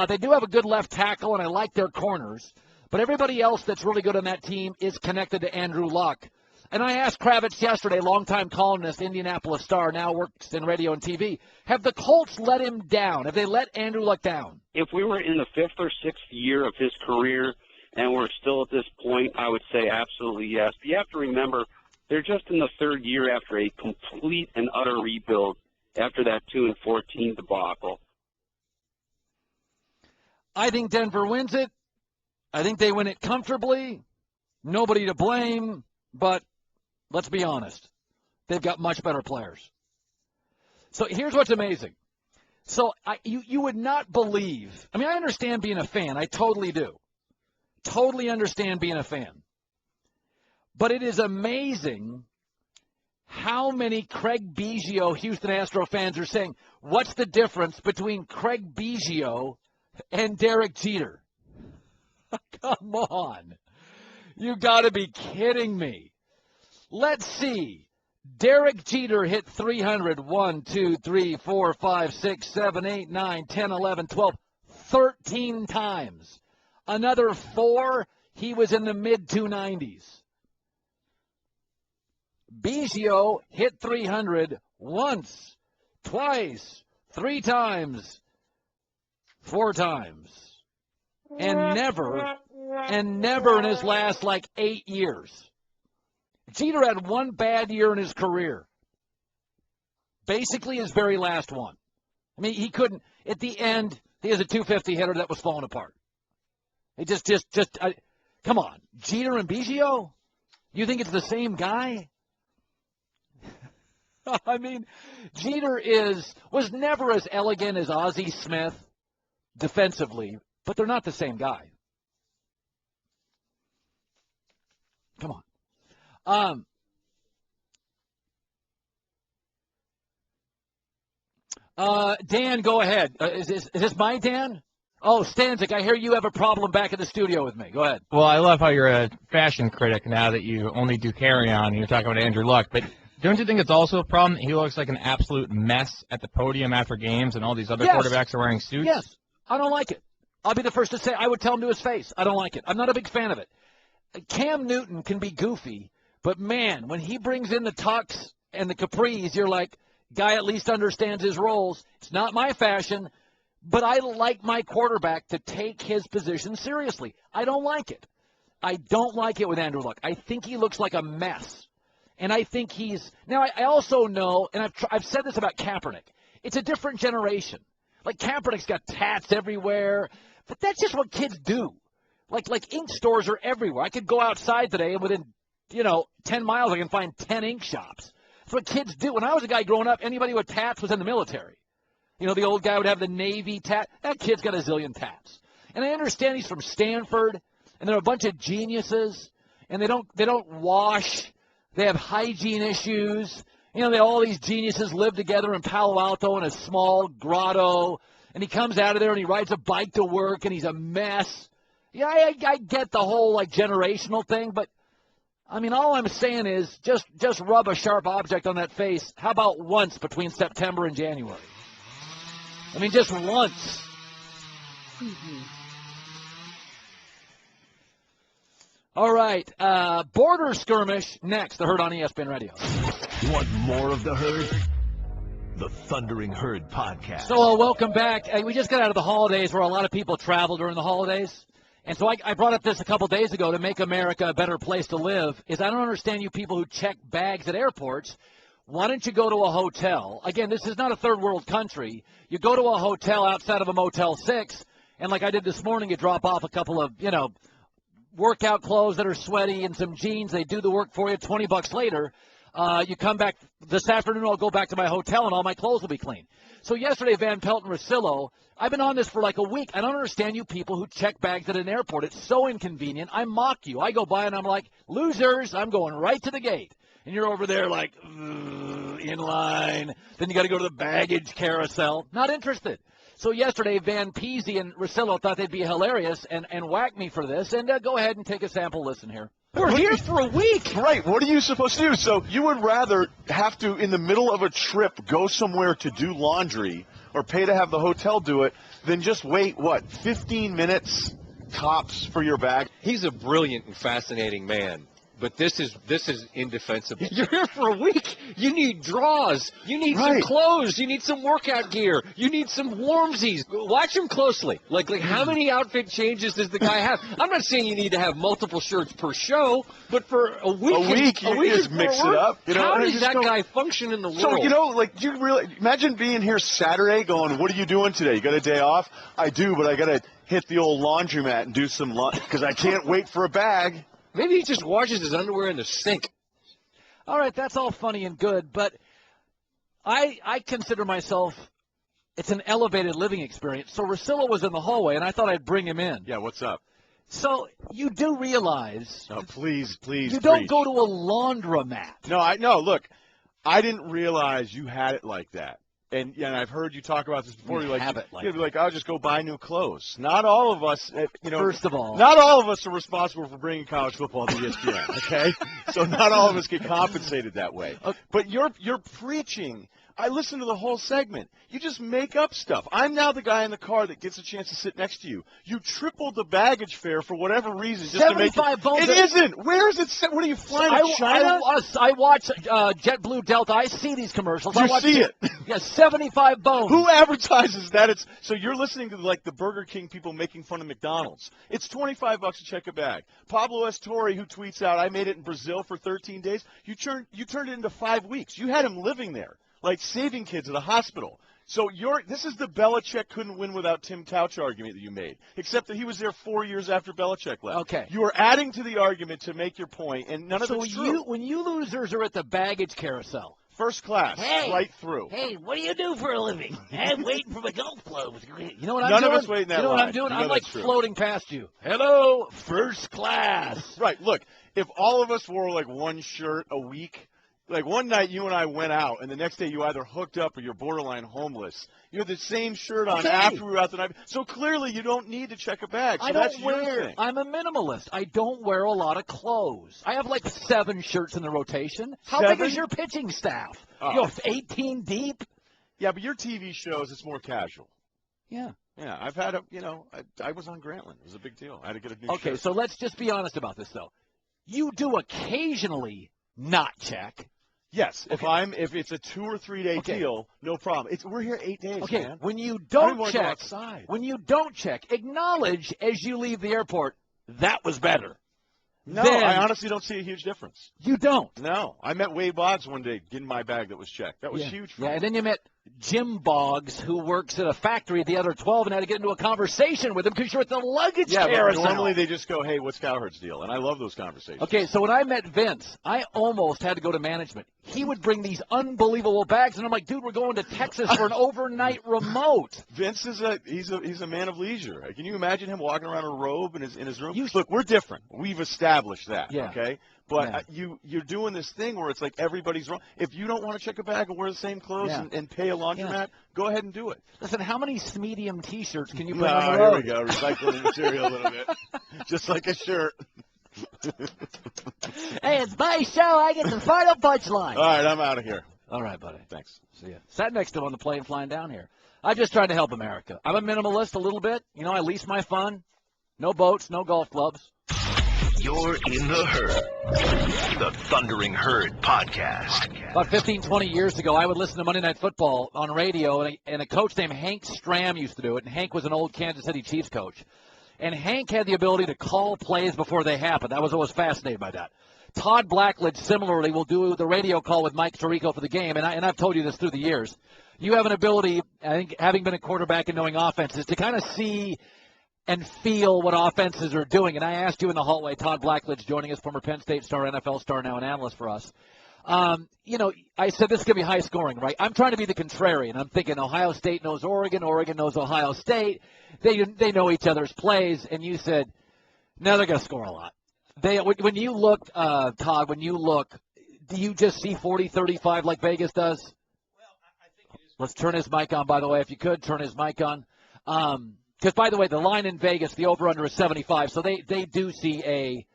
They do have a good left tackle, and I like their corners. But everybody else that's really good on that team is connected to Andrew Luck. And I asked Kravitz yesterday, longtime columnist, Indianapolis Star, now works in radio and TV, have the Colts let him down? Have they let Andrew Luck down? If we were in the 5th or 6th year of his career and we're still at this point, I would say absolutely yes. But you have to remember, they're just in the 3rd year after a complete and utter rebuild after that 2-14 debacle. I think Denver wins it. I think they win it comfortably. Nobody to blame, but let's be honest. They've got much better players. So here's what's amazing. So you would not believe. I mean, I understand being a fan. I totally do. Totally understand being a fan. But it is amazing how many Craig Biggio Houston Astro fans are saying, what's the difference between Craig Biggio and Derek Jeter? Come on. You got to be kidding me. Let's see. Derek Jeter hit 300, 1, 2, 3, 4, 5, 6, 7, 8, 9, 10, 11, 12, 13 times. Another 4, he was in the mid-290s. Biggio hit 300 once, twice, 3 times, 4 times. And never in his last, 8 years. Jeter had 1 bad year in his career. Basically his very last one. I mean, he couldn't, at the end, he has a 250 hitter that was falling apart. It come on. Jeter and Biggio? You think it's the same guy? I mean, Jeter was never as elegant as Ozzie Smith defensively, but they're not the same guy. Come on. Dan, go ahead. Is this my Dan? Oh, Stanzik, I hear you have a problem back in the studio with me. Go ahead. Well, I love how you're a fashion critic now that you only do carry-on and you're talking about Andrew Luck. But don't you think it's also a problem that he looks like an absolute mess at the podium after games and all these other quarterbacks are wearing suits? Yes. I don't like it. I'll be the first to say I would tell him to his face. I don't like it. I'm not a big fan of it. Cam Newton can be goofy, but, man, when he brings in the tux and the capris, you're like, guy at least understands his roles. It's not my fashion, but I like my quarterback to take his position seriously. I don't like it. I don't like it with Andrew Luck. I think he looks like a mess. And I think he's – now, I also know, and I've said this about Kaepernick, it's a different generation. Like, Kaepernick's got tats everywhere, but that's just what kids do. Like ink stores are everywhere. I could go outside today, and within, 10 miles I can find 10 ink shops. That's what kids do. When I was a guy growing up, anybody with tats was in the military. The old guy would have the Navy tat. That kid's got a zillion tats. And I understand he's from Stanford, and they're a bunch of geniuses, and they don't wash. They have hygiene issues. All these geniuses live together in Palo Alto in a small grotto, and he comes out of there and he rides a bike to work, and he's a mess. Yeah, I get the whole, generational thing, but I mean, all I'm saying is just rub a sharp object on that face. How about once between September and January? I mean, just once. All right, border skirmish next. The Herd on ESPN Radio. Want more of the Herd? The Thundering Herd podcast. So welcome back. We just got out of the holidays where a lot of people travel during the holidays. And so I brought up this a couple days ago to make America a better place to live, is I don't understand you people who check bags at airports. Why don't you go to a hotel? Again, this is not a third world country. You go to a hotel outside of a Motel 6, and like I did this morning, you drop off a couple of, workout clothes that are sweaty and some jeans. They do the work for you. $20 later, you come back this afternoon. I'll go back to my hotel, and all my clothes will be clean. So yesterday, Van Pelt and Russillo, I've been on this for like a week. I don't understand you people who check bags at an airport. It's so inconvenient. I mock you. I go by, and I'm like, losers, I'm going right to the gate. And you're over there like, in line. Then you got to go to the baggage carousel. Not interested. So yesterday, Van Peasy and Russillo thought they'd be hilarious and whack me for this. And go ahead and take a sample listen here. We're here for a week. Right. What are you supposed to do? So you would rather have to, in the middle of a trip, go somewhere to do laundry or pay to have the hotel do it than just wait, 15 minutes tops for your bag? He's a brilliant and fascinating man. But this is indefensible. You're here for a week. You need draws. You need some clothes. You need some workout gear. You need some warmsies. Watch him closely. Like how many outfit changes does the guy have? I'm not saying you need to have multiple shirts per show, but for a week, you just mix it up. How does that guy function in the world? So you really imagine being here Saturday, going, "What are you doing today? You got a day off?" I do, but I got to hit the old laundromat and do some because I can't wait for a bag. Maybe he just washes his underwear in the sink. All right, that's all funny and good, but I consider myself, it's an elevated living experience. So Russillo was in the hallway, and I thought I'd bring him in. Yeah, what's up? So you do realize. Oh, please. You don't go to a laundromat. No, look, I didn't realize you had it like that. And I've heard you talk about this before. You'd be like, I'll just go buy new clothes. Not all of us, First of all, not all of us are responsible for bringing college football to ESPN. Okay, so not all of us get compensated that way. But you're preaching. I listened to the whole segment. You just make up stuff. I'm now the guy in the car that gets a chance to sit next to you. You tripled the baggage fare for whatever reason. Just to make $75. It isn't. Where is it? What are you flying to China? I watch JetBlue Delta. I see these commercials. You see it. Yeah, 75 bones. Who advertises that? So you're listening to the Burger King people making fun of McDonald's. It's $25 to check a bag. Pablo Estori, who tweets out, "I made it in Brazil for 13 days." You turned it into 5 weeks. You had him living there, like saving kids at a hospital. So this is the Belichick couldn't win without Tim Couch argument that you made, except that he was there 4 years after Belichick left. Okay. You are adding to the argument to make your point, and none of it's true. When you losers are at the baggage carousel. First class, right through. Hey, what do you do for a living? I'm waiting for my golf club. You know what I'm doing? None of us waiting that You know what line. I'm doing? I'm like floating past you. Hello, first class. Right. Look, if all of us wore one shirt a week, like one night you and I went out, and the next day you either hooked up or you're borderline homeless. You had the same shirt on after we were out the night. So clearly you don't need to check a bag. So that's your thing. I'm a minimalist. I don't wear a lot of clothes. I have 7 shirts in the rotation. How big is your pitching staff? You have 18 deep? Yeah, but your TV shows, it's more casual. Yeah. Yeah, I've had I was on Grantland. It was a big deal. I had to get a new shirt. Okay, so let's just be honest about this, though. You do occasionally not check. Yes, if it's a 2 or 3 day deal, no problem. We're here 8 days. Okay, man. when you don't go outside. When you don't check, acknowledge as you leave the airport that was better. No, I honestly don't see a huge difference. You don't? No, I met Wade Boggs one day getting my bag that was checked. That was huge for me. Yeah, and then you met Jim Boggs, who works at a factory at the other 12, and had to get into a conversation with him because you're at the luggage carousel. But normally they just go, "Hey, what's Cowherd's deal?" And I love those conversations. Okay, so when I met Vince, I almost had to go to management. He would bring these unbelievable bags, and I'm like, "Dude, we're going to Texas for an overnight remote." Vince is he's a man of leisure. Can you imagine him walking around in a robe in his room? Look, we're different. We've established that. Yeah. Okay. But you're doing this thing where it's like everybody's wrong. If you don't want to check a bag and wear the same clothes and pay a laundromat, go ahead and do it. Listen, how many medium T-shirts can you put on the road? Here we go. Recycling material a little bit. Just like a shirt. Hey, it's my show. I get the final punchline. All right, I'm out of here. All right, buddy. Thanks. See ya. Sat next to him on the plane flying down here. I just tried to help America. I'm a minimalist a little bit. You know, I lease my fun. No boats, no golf clubs. You're in the Herd, the Thundering Herd podcast. About 15, 20 years ago, I would listen to Monday Night Football on radio, and a coach named Hank Stram used to do it, and Hank was an old Kansas City Chiefs coach. And Hank had the ability to call plays before they happened. I was always fascinated by that. Todd Blackledge, similarly, will do the radio call with Mike Tirico for the game, and I've told you this through the years. You have an ability, I think, having been a quarterback and knowing offenses, to kind of see and feel what offenses are doing. And I asked you in the hallway, Todd Blackledge joining us, former Penn State star, NFL star, now an analyst for us. You know, I said this is going to be high scoring, right? I'm trying to be the contrarian. I'm thinking Ohio State knows Oregon, Oregon knows Ohio State. They know each other's plays. And you said, no, they're going to score a lot. When you look, Todd, do you just see 40-35 like Vegas does? Well, I think it is. Let's turn his mic on, by the way, if you could. Turn his mic on. Because, by the way, the line in Vegas, the over-under is 75, so they do see a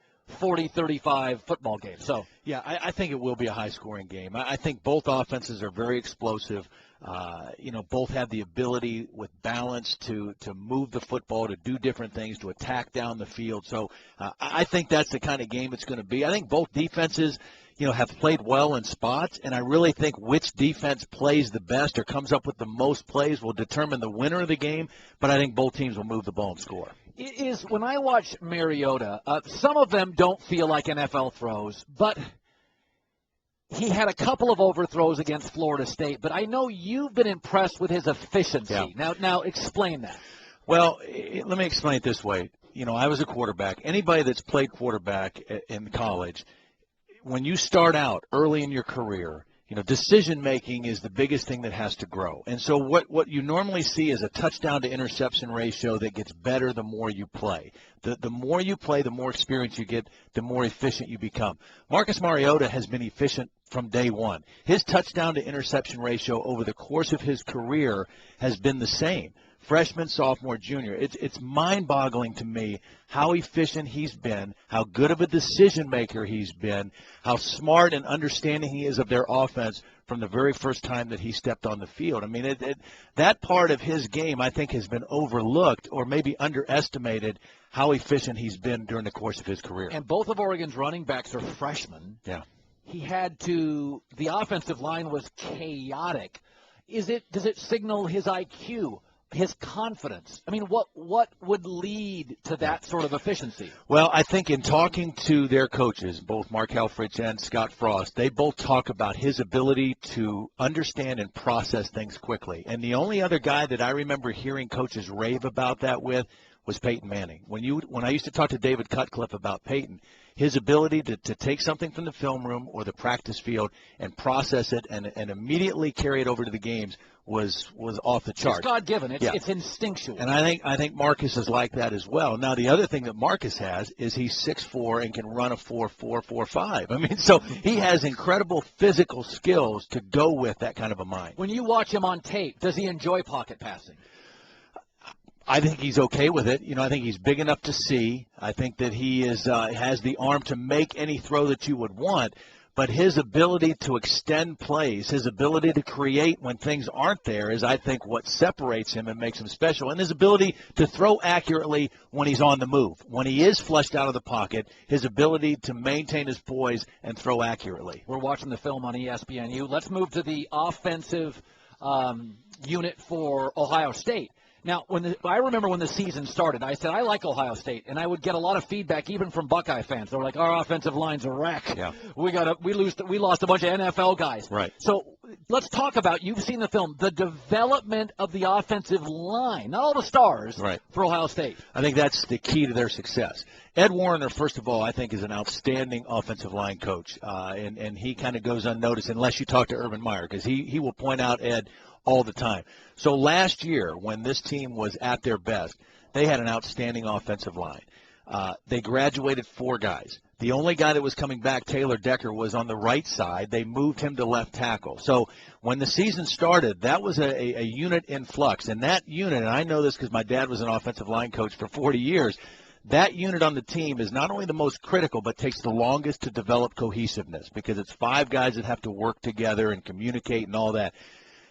40-35 football game. So yeah, I think it will be a high-scoring game. I think both offenses are very explosive. Both have the ability with balance to move the football, to do different things, to attack down the field. So I think that's the kind of game it's going to be. I think both defenses, have played well in spots, and I really think which defense plays the best or comes up with the most plays will determine the winner of the game, but I think both teams will move the ball and score. It is, when I watch Mariota, some of them don't feel like NFL throws, but he had a couple of overthrows against Florida State, but I know you've been impressed with his efficiency. Yeah. Now explain that. Well, let me explain it this way. I was a quarterback. Anybody that's played quarterback in college, when you start out early in your career, decision-making is the biggest thing that has to grow. And so what you normally see is a touchdown-to-interception ratio that gets better the more you play. The more you play, the more experience you get, the more efficient you become. Marcus Mariota has been efficient from day one. His touchdown-to-interception ratio over the course of his career has been the same. Freshman, sophomore, junior. It's mind-boggling to me how efficient he's been, how good of a decision-maker he's been, how smart and understanding he is of their offense from the very first time that he stepped on the field. I mean, that part of his game, I think, has been overlooked or maybe underestimated how efficient he's been during the course of his career. And both of Oregon's running backs are freshmen. Yeah. The offensive line was chaotic. Does it signal his IQ? His confidence? I mean, what would lead to that sort of efficiency? Well, I think in talking to their coaches, both Mark Helfrich and Scott Frost, they both talk about his ability to understand and process things quickly. And the only other guy that I remember hearing coaches rave about that with was Peyton Manning. When I used to talk to David Cutcliffe about Peyton, his ability to take something from the film room or the practice field and process it and immediately carry it over to the games was off the charts. It's God-given. It's instinctual. And I think Marcus is like that as well. Now, the other thing that Marcus has is he's 6'4" and can run a 4.4, 4.5. I mean, so he has incredible physical skills to go with that kind of a mind. When you watch him on tape, does he enjoy pocket passing? I think he's okay with it. I think he's big enough to see. I think that he has the arm to make any throw that you would want. But his ability to extend plays, his ability to create when things aren't there is, I think, what separates him and makes him special. And his ability to throw accurately when he's on the move. When he is flushed out of the pocket, his ability to maintain his poise and throw accurately. We're watching the film on ESPNU. Let's move to the offensive unit for Ohio State. Now, I remember when the season started, I said, I like Ohio State, and I would get a lot of feedback even from Buckeye fans. They were like, our offensive line's a wreck. Yeah. We lost a bunch of NFL guys. Right. So let's talk about, you've seen the film, the development of the offensive line, not all the stars, right, for Ohio State. I think that's the key to their success. Ed Warner, first of all, I think is an outstanding offensive line coach, and he kind of goes unnoticed unless you talk to Urban Meyer, because he will point out Ed all the time. So last year, when this team was at their best, they had an outstanding offensive line. They graduated 4 guys. The only guy that was coming back, Taylor Decker, was on the right side. They moved him to left tackle. So when the season started, that was a unit in flux. And that unit, and I know this because my dad was an offensive line coach for 40 years, that unit on the team is not only the most critical, but takes the longest to develop cohesiveness because it's 5 guys that have to work together and communicate and all that.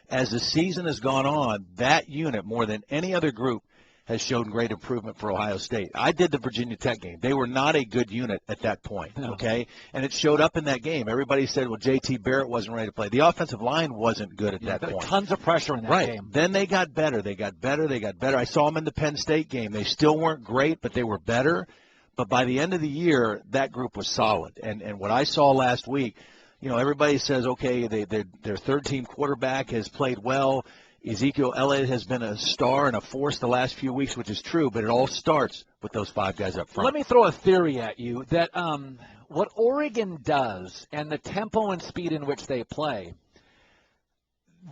As the season has gone on, that unit, more than any other group, has shown great improvement for Ohio State. I did the Virginia Tech game. They were not a good unit at that point, okay? And it showed up in that game. Everybody said, well, J.T. Barrett wasn't ready to play. The offensive line wasn't good at that point. Tons of pressure in that game. Then they got better. They got better. I saw them in the Penn State game. They still weren't great, but they were better. But by the end of the year, that group was solid. And what I saw last week, everybody says, okay, their third-team quarterback has played well. Ezekiel Elliott has been a star and a force the last few weeks, which is true, but it all starts with those 5 guys up front. Let me throw a theory at you that what Oregon does and the tempo and speed in which they play,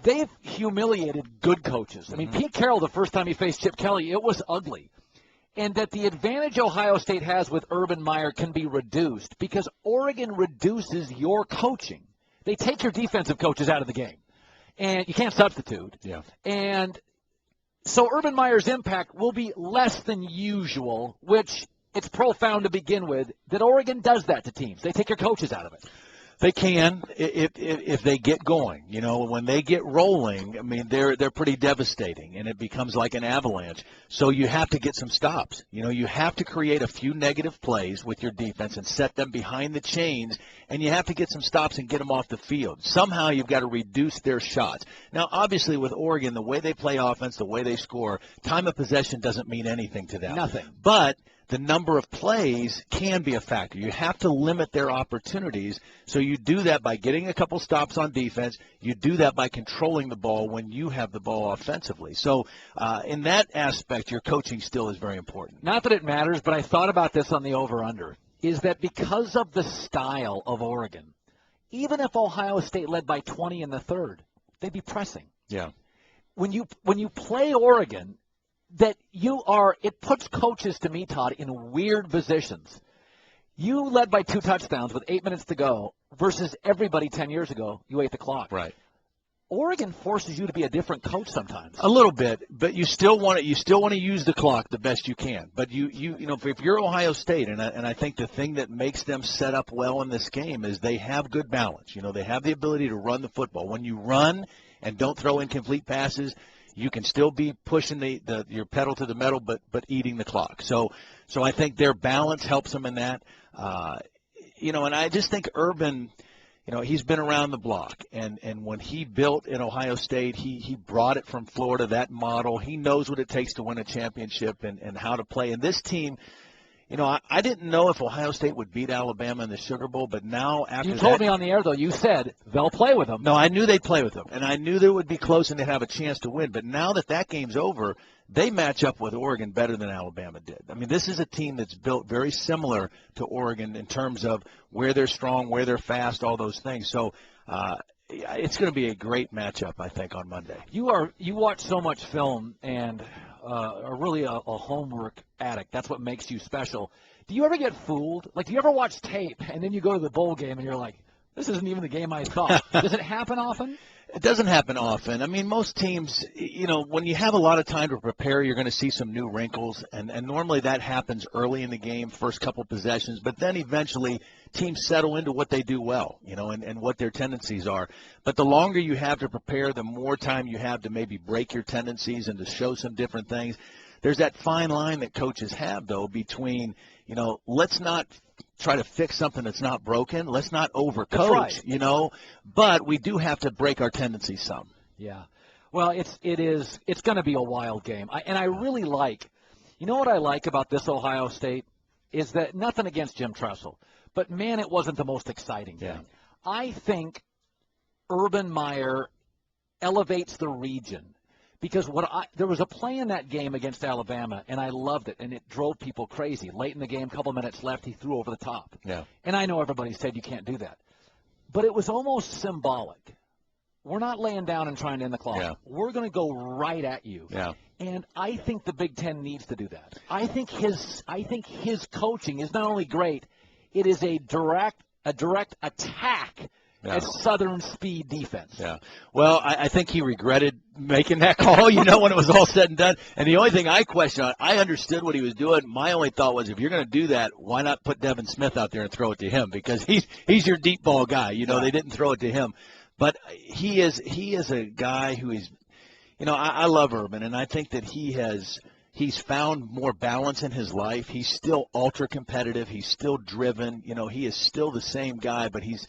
they've humiliated good coaches. I mean, Pete Carroll, the first time he faced Chip Kelly, it was ugly. And that the advantage Ohio State has with Urban Meyer can be reduced because Oregon reduces your coaching. They take your defensive coaches out of the game. And you can't substitute. Yeah. And so Urban Meyer's impact will be less than usual, which it's profound to begin with, that Oregon does that to teams. They take your coaches out of it. They can if they get going. When they get rolling, I mean, they're pretty devastating, and it becomes like an avalanche. So you have to get some stops. You have to create a few negative plays with your defense and set them behind the chains, and you have to get some stops and get them off the field. Somehow you've got to reduce their shots. Now, obviously, with Oregon, the way they play offense, the way they score, time of possession doesn't mean anything to them. Nothing. But the number of plays can be a factor. You have to limit their opportunities, so you do that by getting a couple stops on defense. You do that by controlling the ball when you have the ball offensively. So in that aspect, your coaching still is very important. Not that it matters, but I thought about this on the over-under, is that because of the style of Oregon, even if Ohio State led by 20 in the third, they'd be pressing. Yeah. When you play Oregon, it puts coaches, to me, Todd, in weird positions. You led by 2 touchdowns with 8 minutes to go versus everybody 10 years ago, you ate the clock. Right. Oregon forces you to be a different coach sometimes. A little bit, but you still want to use the clock the best you can. But if you're Ohio State, and I think the thing that makes them set up well in this game is they have good balance. They have the ability to run the football. When you run and don't throw incomplete passes, you can still be pushing your pedal to the metal, but eating the clock. So I think their balance helps them in that. And I just think Urban, he's been around the block, and when he built in Ohio State, he brought it from Florida, that model. He knows what it takes to win a championship and how to play. And this team, I didn't know if Ohio State would beat Alabama in the Sugar Bowl, but now after you told me on the air, though, you said they'll play with them. No, I knew they'd play with them, and I knew they would be close and they'd have a chance to win. But now that game's over, they match up with Oregon better than Alabama did. I mean, this is a team that's built very similar to Oregon in terms of where they're strong, where they're fast, all those things. So it's going to be a great matchup, I think, on Monday. You watch so much film and are really a homework addict. That's what makes you special. Do you ever get fooled? Like, do you ever watch tape and then you go to the bowl game and you're like, this isn't even the game I thought? Does it happen often? It doesn't happen often. I mean, most teams, when you have a lot of time to prepare, you're going to see some new wrinkles, and normally that happens early in the game, first couple possessions, but then eventually teams settle into what they do well, and what their tendencies are. But the longer you have to prepare, the more time you have to maybe break your tendencies and to show some different things. There's that fine line that coaches have, though, between, let's not try to fix something that's not broken. Let's not overcoach, right. But we do have to break our tendencies some. Yeah. Well, it's going to be a wild game. I really like, what I like about this Ohio State is that nothing against Jim Tressel, but man, it wasn't the most exciting game. Yeah. I think Urban Meyer elevates the region. Because there was a play in that game against Alabama, and I loved it, and it drove people crazy. Late in the game, couple minutes left, he threw over the top. Yeah. And I know everybody said you can't do that. But it was almost symbolic. We're not laying down and trying to end the clock. Yeah. We're going to go right at you. Yeah. And I think the Big Ten needs to do that. I think his coaching is not only great, it is a direct attack It's Southern speed defense. Yeah. Well, I think he regretted making that call, when it was all said and done. And the only thing I questioned, I understood what he was doing. My only thought was, if you're going to do that, why not put Devin Smith out there and throw it to him? Because he's your deep ball guy. They didn't throw it to him. But he is a guy who is, I love Urban, and I think that he's found more balance in his life. He's still ultra competitive. He's still driven. He is still the same guy, but he's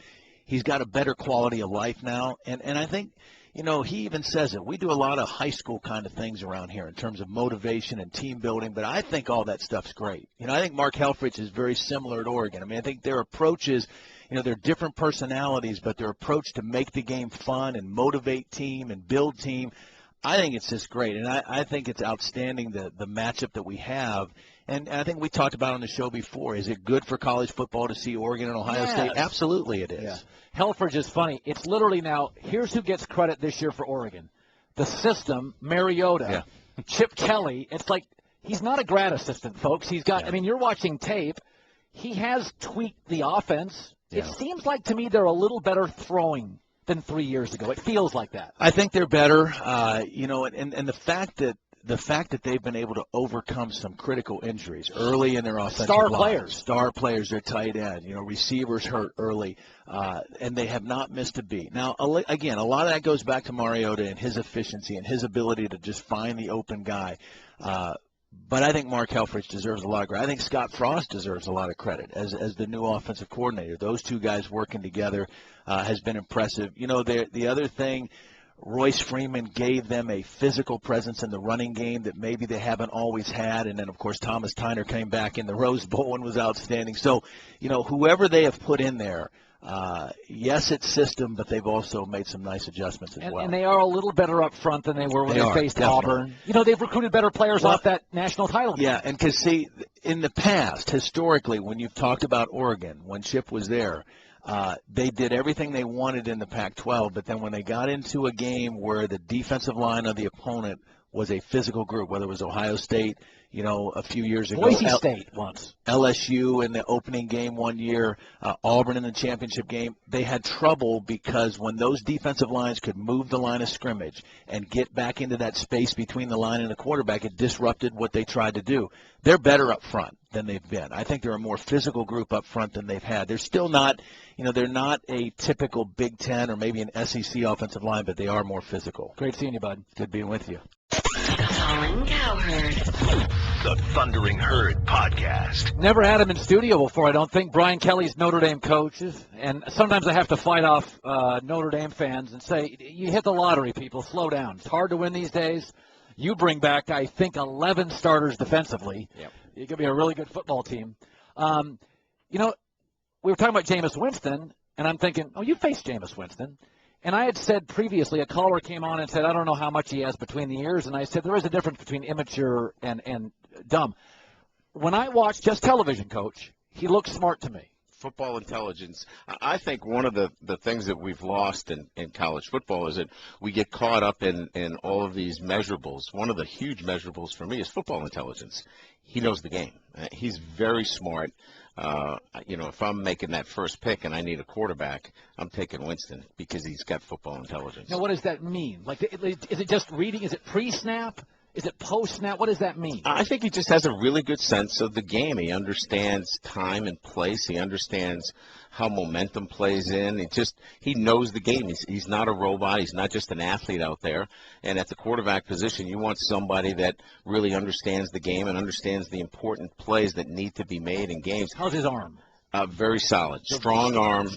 got a better quality of life now. And I think, he even says it. We do a lot of high school kind of things around here in terms of motivation and team building, but I think all that stuff's great. I think Mark Helfrich is very similar at Oregon. I think their approach is, they're different personalities, but their approach to make the game fun and motivate team and build team, I think it's just great. And I think it's outstanding, the matchup that we have. And I think we talked about on the show before, is it good for college football to see Oregon and Ohio State? Absolutely it is. Yeah. Helfrich is funny. It's literally now, here's who gets credit this year for Oregon. The system, Mariota, Chip Kelly. It's like, he's not a grad assistant, folks. He's got, you're watching tape. He has tweaked the offense. It seems like to me they're a little better throwing than 3 years ago. It feels like that. I think they're better, and the fact that they've been able to overcome some critical injuries early in their offensive line. Star players, their tight end, receivers hurt early, and they have not missed a beat. Now, again, a lot of that goes back to Mariota and his efficiency and his ability to just find the open guy. But I think Mark Helfrich deserves a lot of credit. I think Scott Frost deserves a lot of credit as the new offensive coordinator. Those two guys working together has been impressive. The other thing, Royce Freeman gave them a physical presence in the running game that maybe they haven't always had. And then, of course, Thomas Tyner came back in the Rose Bowl and was outstanding. So, whoever they have put in there, yes, it's system, but they've also made some nice adjustments as well. And they are a little better up front than they were when they faced Auburn. They've recruited better players off that national title game. Yeah, and because, see, in the past, historically, when you've talked about Oregon, when Chip was there, they did everything they wanted in the Pac-12, but then when they got into a game where the defensive line of the opponent was a physical group, whether it was Ohio State, a few years ago. Boise State once. LSU in the opening game one year, Auburn in the championship game. They had trouble because when those defensive lines could move the line of scrimmage and get back into that space between the line and the quarterback, it disrupted what they tried to do. They're better up front than they've been. I think they're a more physical group up front than they've had. They're still not, they're not a typical Big Ten or maybe an SEC offensive line, but they are more physical. Great seeing you, bud. Good being with you. Colin Cowherd. The Thundering Herd Podcast. Never had him in studio before, I don't think. Brian Kelly's Notre Dame coaches. And sometimes I have to fight off Notre Dame fans and say, you hit the lottery, people. Slow down. It's hard to win these days. You bring back, I think, 11 starters defensively. Yep. You could be a really good football team. We were talking about Jameis Winston, and I'm thinking, you faced Jameis Winston. And I had said previously, a caller came on and said, I don't know how much he has between the ears. And I said, there is a difference between immature and dumb. When I watch just television, Coach, he looks smart to me. Football intelligence. I think one of the things that we've lost in college football is that we get caught up in all of these measurables. One of the huge measurables for me is football intelligence. He knows the game. He's very smart. If I'm making that first pick and I need a quarterback, I'm taking Winston because he's got football intelligence. Now, what does that mean? Like, is it just reading? Is it pre-snap? Is it post-snap? What does that mean? I think he just has a really good sense of the game. He understands time and place. He understands how momentum plays in. He knows the game. He's not a robot. He's not just an athlete out there. And at the quarterback position, you want somebody that really understands the game and understands the important plays that need to be made in games. How's his arm? Very solid. Strong arm.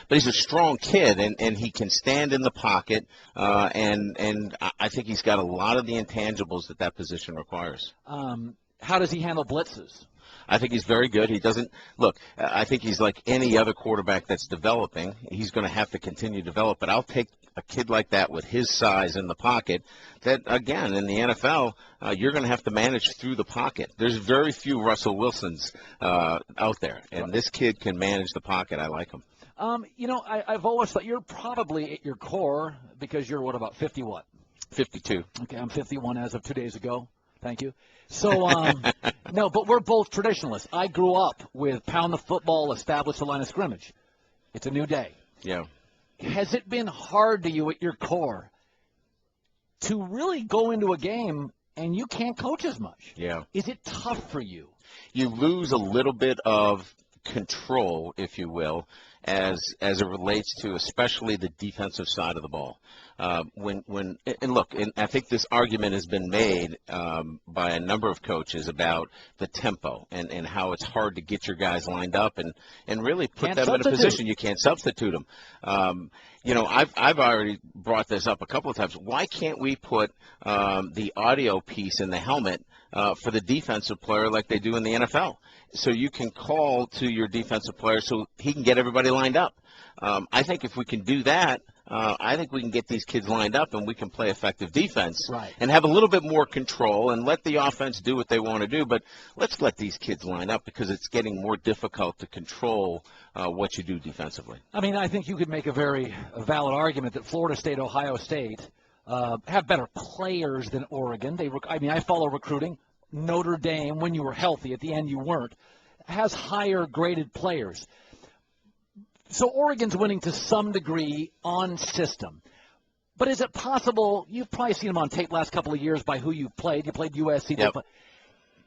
But he's a strong kid, and he can stand in the pocket, and I think he's got a lot of the intangibles that position requires. How does he handle blitzes? I think he's very good. He doesn't – look, I think he's like any other quarterback that's developing. He's going to have to continue to develop. But I'll take a kid like that with his size in the pocket that, again, in the NFL, you're going to have to manage through the pocket. There's very few Russell Wilsons out there. And this kid can manage the pocket. I like him. I've always thought you're probably at your core because you're, what, about 50 what? 52. Okay, I'm 51 as of 2 days ago. Thank you. So, no, but we're both traditionalists. I grew up with pound the football, establish the line of scrimmage. It's a new day. Yeah. Has it been hard to you at your core to really go into a game and you can't coach as much? Yeah. Is it tough for you? You lose a little bit of control, if you will, as it relates to especially the defensive side of the ball. And I think this argument has been made by a number of coaches about the tempo and how it's hard to get your guys lined up and really put them in a position you can't substitute them. I've already brought this up a couple of times. Why can't we put the audio piece in the helmet for the defensive player like they do in the NFL? So you can call to your defensive player so he can get everybody lined up. I think if we can do that, I think we can get these kids lined up and we can play effective defense and have a little bit more control and let the offense do what they want to do. But let's let these kids line up because it's getting more difficult to control what you do defensively. I mean, I think you could make a very valid argument that Florida State, Ohio State have better players than Oregon. I follow recruiting. Notre Dame, when you were healthy, at the end you weren't, has higher graded players. So Oregon's winning to some degree on system. But is it possible, you've probably seen them on tape last couple of years by who you've played. You played USC. Yep.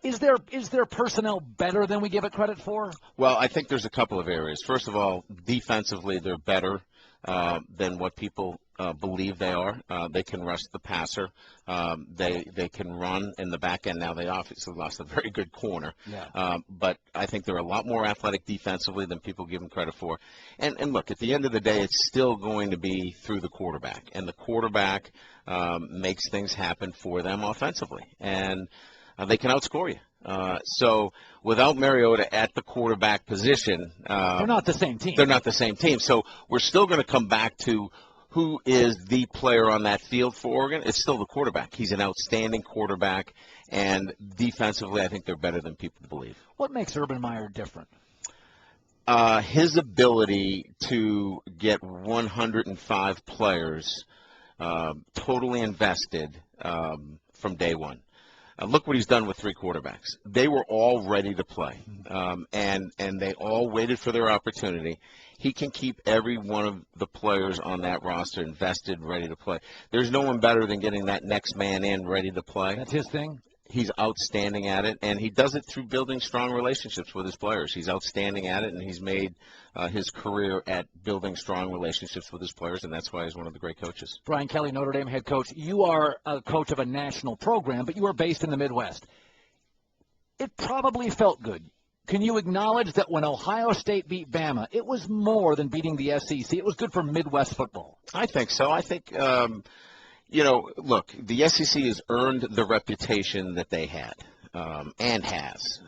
Is their personnel better than we give it credit for? Well, I think there's a couple of areas. First of all, defensively, they're better than what people believe they are. They can rush the passer. They can run in the back end. Now, they obviously lost a very good corner. Yeah. But I think they're a lot more athletic defensively than people give them credit for. And look, at the end of the day, it's still going to be through the quarterback. And the quarterback makes things happen for them offensively. And they can outscore you. So without Mariota at the quarterback position, they're not the same team. They're not the same team. So we're still going to come back to who is the player on that field for Oregon. It's still the quarterback. He's an outstanding quarterback, and defensively, I think they're better than people believe. What makes Urban Meyer different? His ability to get 105 players totally invested from day one. Look what he's done with 3 quarterbacks. They were all ready to play, and they all waited for their opportunity. He can keep every one of the players on that roster invested, ready to play. There's no one better than getting that next man in ready to play. That's his thing? He's outstanding at it, and he does it through building strong relationships with his players. He's outstanding at it, and he's made his career at building strong relationships with his players, and that's why he's one of the great coaches. Brian Kelly, Notre Dame head coach. You are a coach of a national program, but you are based in the Midwest. It probably felt good. Can you acknowledge that when Ohio State beat Bama, it was more than beating the SEC? It was good for Midwest football. I think so. I think look, the SEC has earned the reputation that they had and has.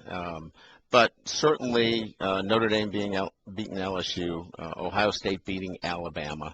But certainly Notre Dame beating LSU, Ohio State beating Alabama,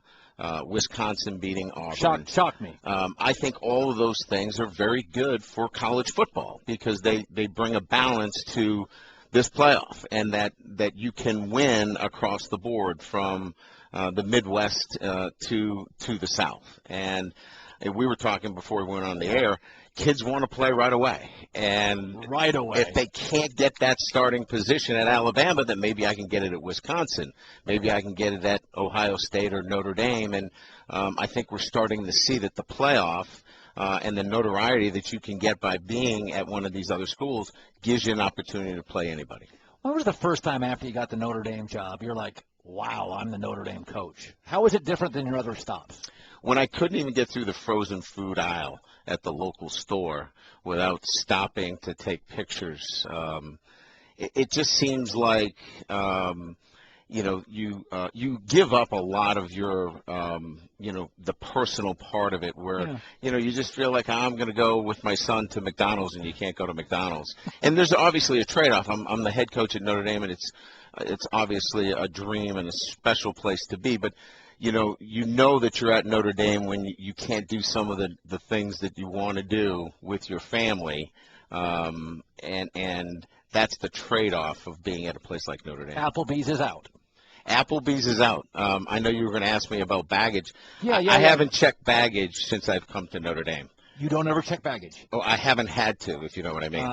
Wisconsin beating Auburn. Shocked me. I think all of those things are very good for college football because they bring a balance to this playoff and that you can win across the board from the Midwest to the South. And we were talking before we went on the air, kids want to play right away. And right away. If they can't get that starting position at Alabama, then maybe I can get it at Wisconsin. Maybe I can get it at Ohio State or Notre Dame. And I think we're starting to see that the playoff and the notoriety that you can get by being at one of these other schools gives you an opportunity to play anybody. When was the first time after you got the Notre Dame job, you're like, wow, I'm the Notre Dame coach? How is it different than your other stops? When I couldn't even get through the frozen food aisle at the local store without stopping to take pictures, it just seems like you give up a lot of your the personal part of it where you just feel like I'm going to go with my son to McDonald's and you can't go to McDonald's. And there's obviously a trade-off. I'm the head coach at Notre Dame, and it's obviously a dream and a special place to be, but you know that you're at Notre Dame when you can't do some of the things that you want to do with your family, and that's the trade-off of being at a place like Notre Dame. Applebee's is out. Applebee's is out. I know you were going to ask me about baggage. I haven't checked baggage since I've come to Notre Dame. You don't ever check baggage? Oh, I haven't had to, if you know what I mean.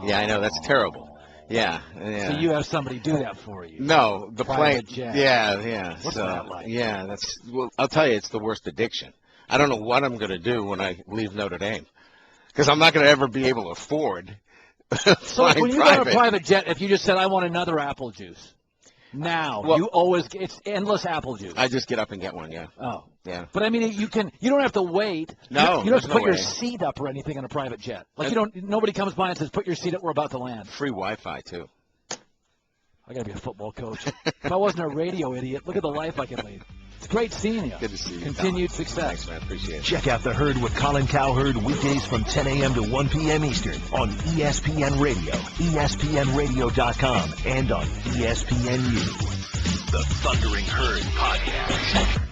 Yeah, I know. That's terrible. Yeah. So you have somebody do that for you. No, the plane. Private jet. Yeah. What's that like? Yeah, well, I'll tell you, it's the worst addiction. I don't know what I'm going to do when I leave Notre Dame, because I'm not going to ever be able to afford. So when you go on a private jet, if you just said, I want another apple juice, you always, it's endless apple juice. I just get up and get one, yeah. Oh. Yeah. But I mean, you don't have to wait. No, you don't have to put your way. seat up or anything on a private jet. Like nobody comes by and says, put your seat up, we're about to land. Free Wi-Fi, too. I got to be a football coach. If I wasn't a radio idiot, look at the life I can lead. It's great seeing you. Good to see you. Continued success. Thanks, man. Appreciate it. Check out The Herd with Colin Cowherd weekdays from 10 a.m. to 1 p.m. Eastern on ESPN Radio, ESPNradio.com, and on ESPNU. The Thundering Herd Podcast.